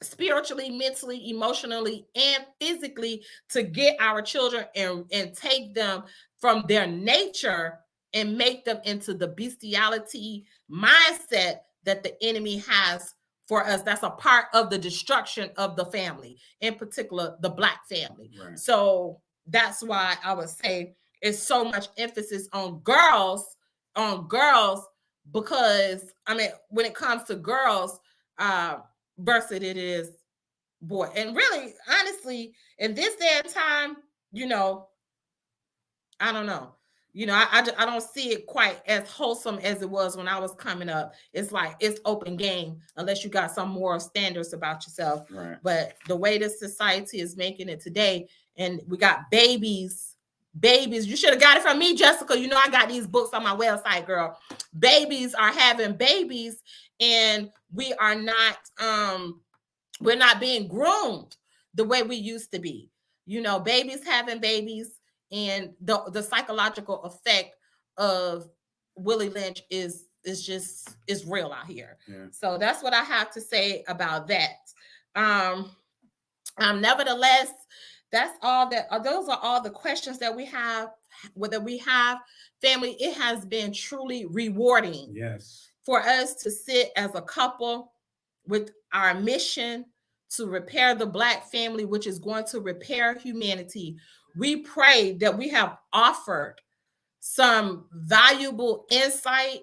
spiritually, mentally, emotionally, and physically to get our children and take them from their nature and make them into the bestiality mindset that the enemy has for us. That's a part of the destruction of the family, in particular, the Black family. Right. So that's why I would say it's so much emphasis on girls, because, when it comes to girls, versus it is boy. And really, honestly, in this day and time, I don't know. I don't see it quite as wholesome as it was when I was coming up. It's like it's open game unless you got some moral standards about yourself. Right. But the way this society is making it today, and we got babies. You should have got it from me, Jessica. I got these books on my website, girl. Babies are having babies, and we are not we're not being groomed the way we used to be. Babies having babies, and the psychological effect of Willie Lynch is real out here. Yeah. So that's what I have to say about that. Nevertheless, that's all that. Those are all the questions that we have. Whether we have family, it has been truly rewarding. Yes. For us to sit as a couple with our mission to repair the Black family, which is going to repair humanity. We pray that we have offered some valuable insight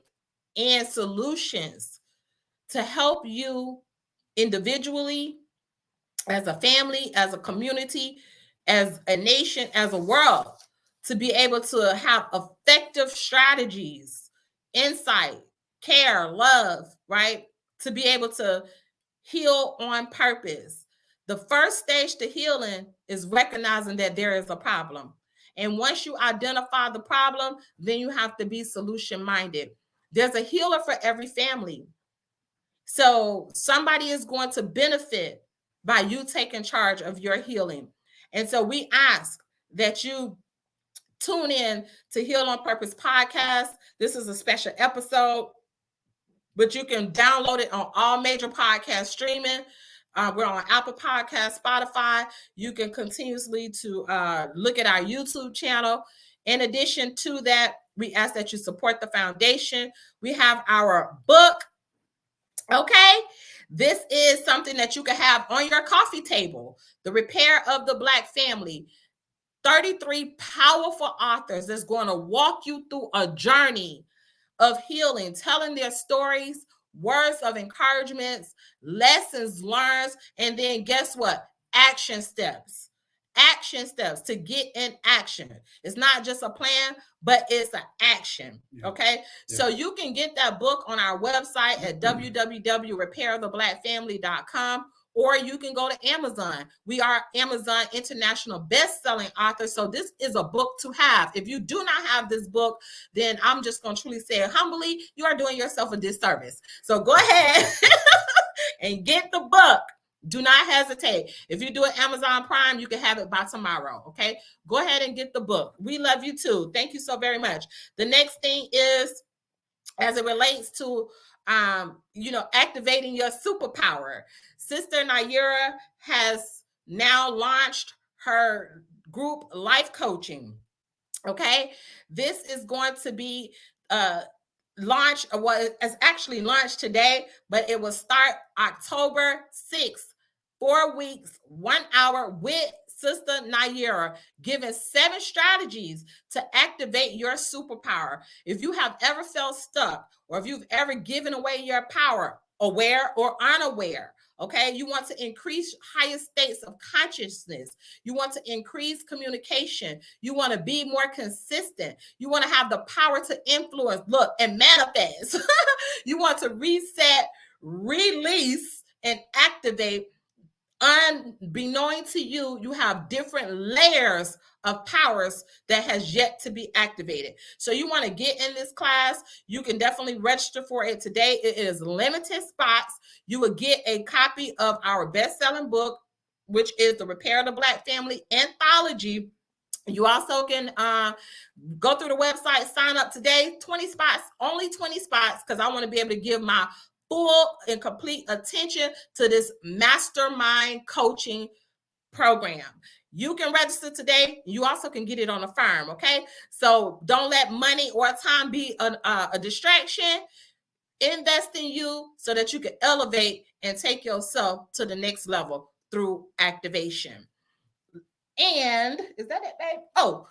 and solutions to help you individually, as a family, as a community, as a nation, as a world, to be able to have effective strategies, insight, care, love, right? To be able to heal on purpose. The first stage to healing is recognizing that there is a problem. And once you identify the problem, then you have to be solution-minded. There's a healer for every family. So somebody is going to benefit by you taking charge of your healing. And so we ask that you tune in to Heal on Purpose podcast. This is a special episode, but you can download it on all major podcast streaming. We're on Apple Podcasts, Spotify. You can continuously look at our YouTube channel. In addition to that, we ask that you support the foundation. We have our book. Okay, this is something that you can have on your coffee table. The Repair of the Black Family. 33 powerful authors that's going to walk you through a journey of healing, telling their stories, words of encouragements, lessons learned, and then guess what? Action steps to get in action. It's not just a plan, but it's an action. Okay. Yeah. So you can get that book on our website at www.repairtheblackfamily.com, or you can go to Amazon. We are Amazon international best-selling author. So this is a book to have. If you do not have this book, then I'm just going to truly say humbly, you are doing yourself a disservice. So go ahead and get the book. Do not hesitate. If you do it Amazon Prime, you can have it by tomorrow. Okay. Go ahead and get the book. We love you too. Thank you so very much. The next thing is, as it relates to activating your superpower. Sister Nayyirah has now launched her group life coaching. Okay. This is going to be launched, it's actually launched today, but it will start October 6th. 4 weeks, 1 hour with Sister Nayyirah, giving 7 strategies to activate your superpower. If you have ever felt stuck, or if you've ever given away your power, aware or unaware, okay, you want to increase higher states of consciousness. You want to increase communication. You want to be more consistent. You want to have the power to influence, look, and manifest. You want to reset, release, and activate. Unbeknown to you, you have different layers of powers that has yet to be activated. So you want to get in this class. You can definitely register for it today. It is limited spots. You will get a copy of our best-selling book, which is the Repair the Black Family Anthology. You also can go through the website, sign up today. 20 spots, only 20 spots, because I want to be able to give my full and complete attention to this mastermind coaching program. You can register today. You also can get it on a firm. Okay. So don't let money or time be a distraction. Invest in you so that you can elevate and take yourself to the next level through activation. And is that it, babe? Oh,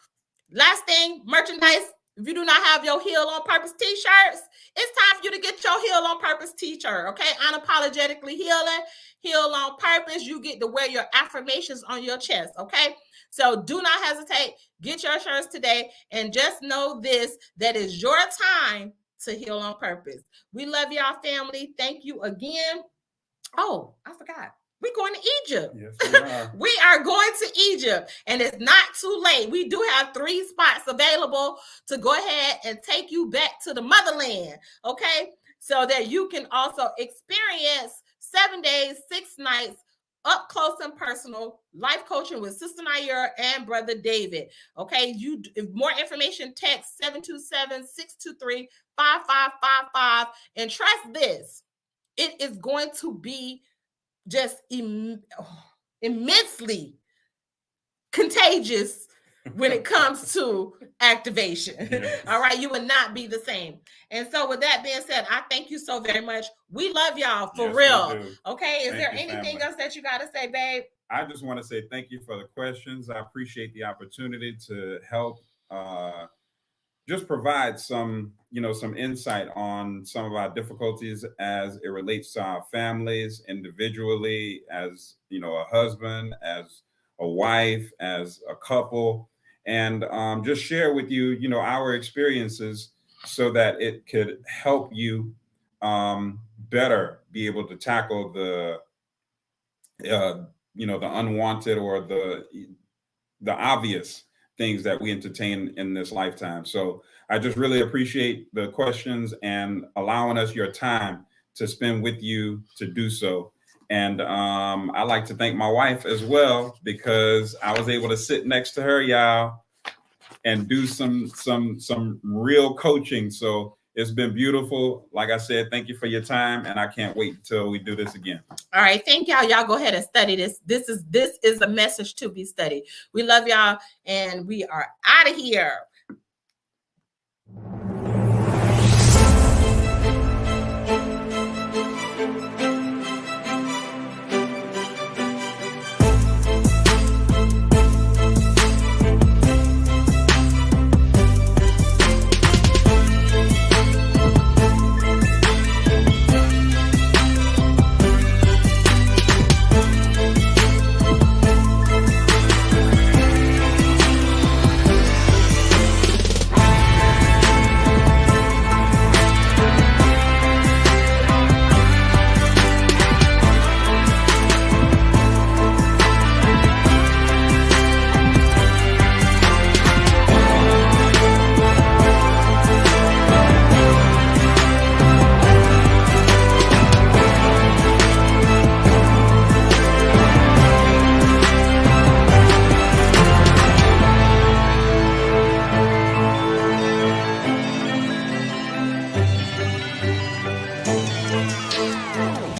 last thing, merchandise. If you do not have your Heal on Purpose t-shirts, it's time for you to get your Heal on Purpose t-shirt, okay? Unapologetically healing, heal on purpose. You get to wear your affirmations on your chest, okay? So do not hesitate. Get your shirts today, and just know this, that is your time to heal on purpose. We love y'all, family. Thank you again. Oh, I forgot. We're going to Egypt. Yes, we are. We are going to Egypt, and it's not too late. We do have 3 spots available to go ahead and take you back to the motherland, okay? So that you can also experience 7 days, 6 nights, up close and personal life coaching with Sister Nayyirah and Brother David. Okay, if more information, text 727-623-5555. And trust this, it is going to be just immensely contagious when it comes to activation. Yes. All right, you will not be the same. And so with that being said, I thank you so very much. We love y'all for real. Okay, is there anything else that you got to say, babe? I just want to say thank you for the questions. I appreciate the opportunity to help just provide some insight on some of our difficulties as it relates to our families individually, as a husband, as a wife, as a couple, and just share with you our experiences so that it could help you better be able to tackle the unwanted or the obvious things that we entertain in this lifetime. So I just really appreciate the questions and allowing us your time to spend with you to do so. And I like to thank my wife as well, because I was able to sit next to her, y'all, and do some real coaching. So it's been beautiful. Like I said, thank you for your time, and I can't wait until we do this again. All right, thank y'all. Y'all go ahead and study this. This is a message to be studied. We love y'all, and we are out of here.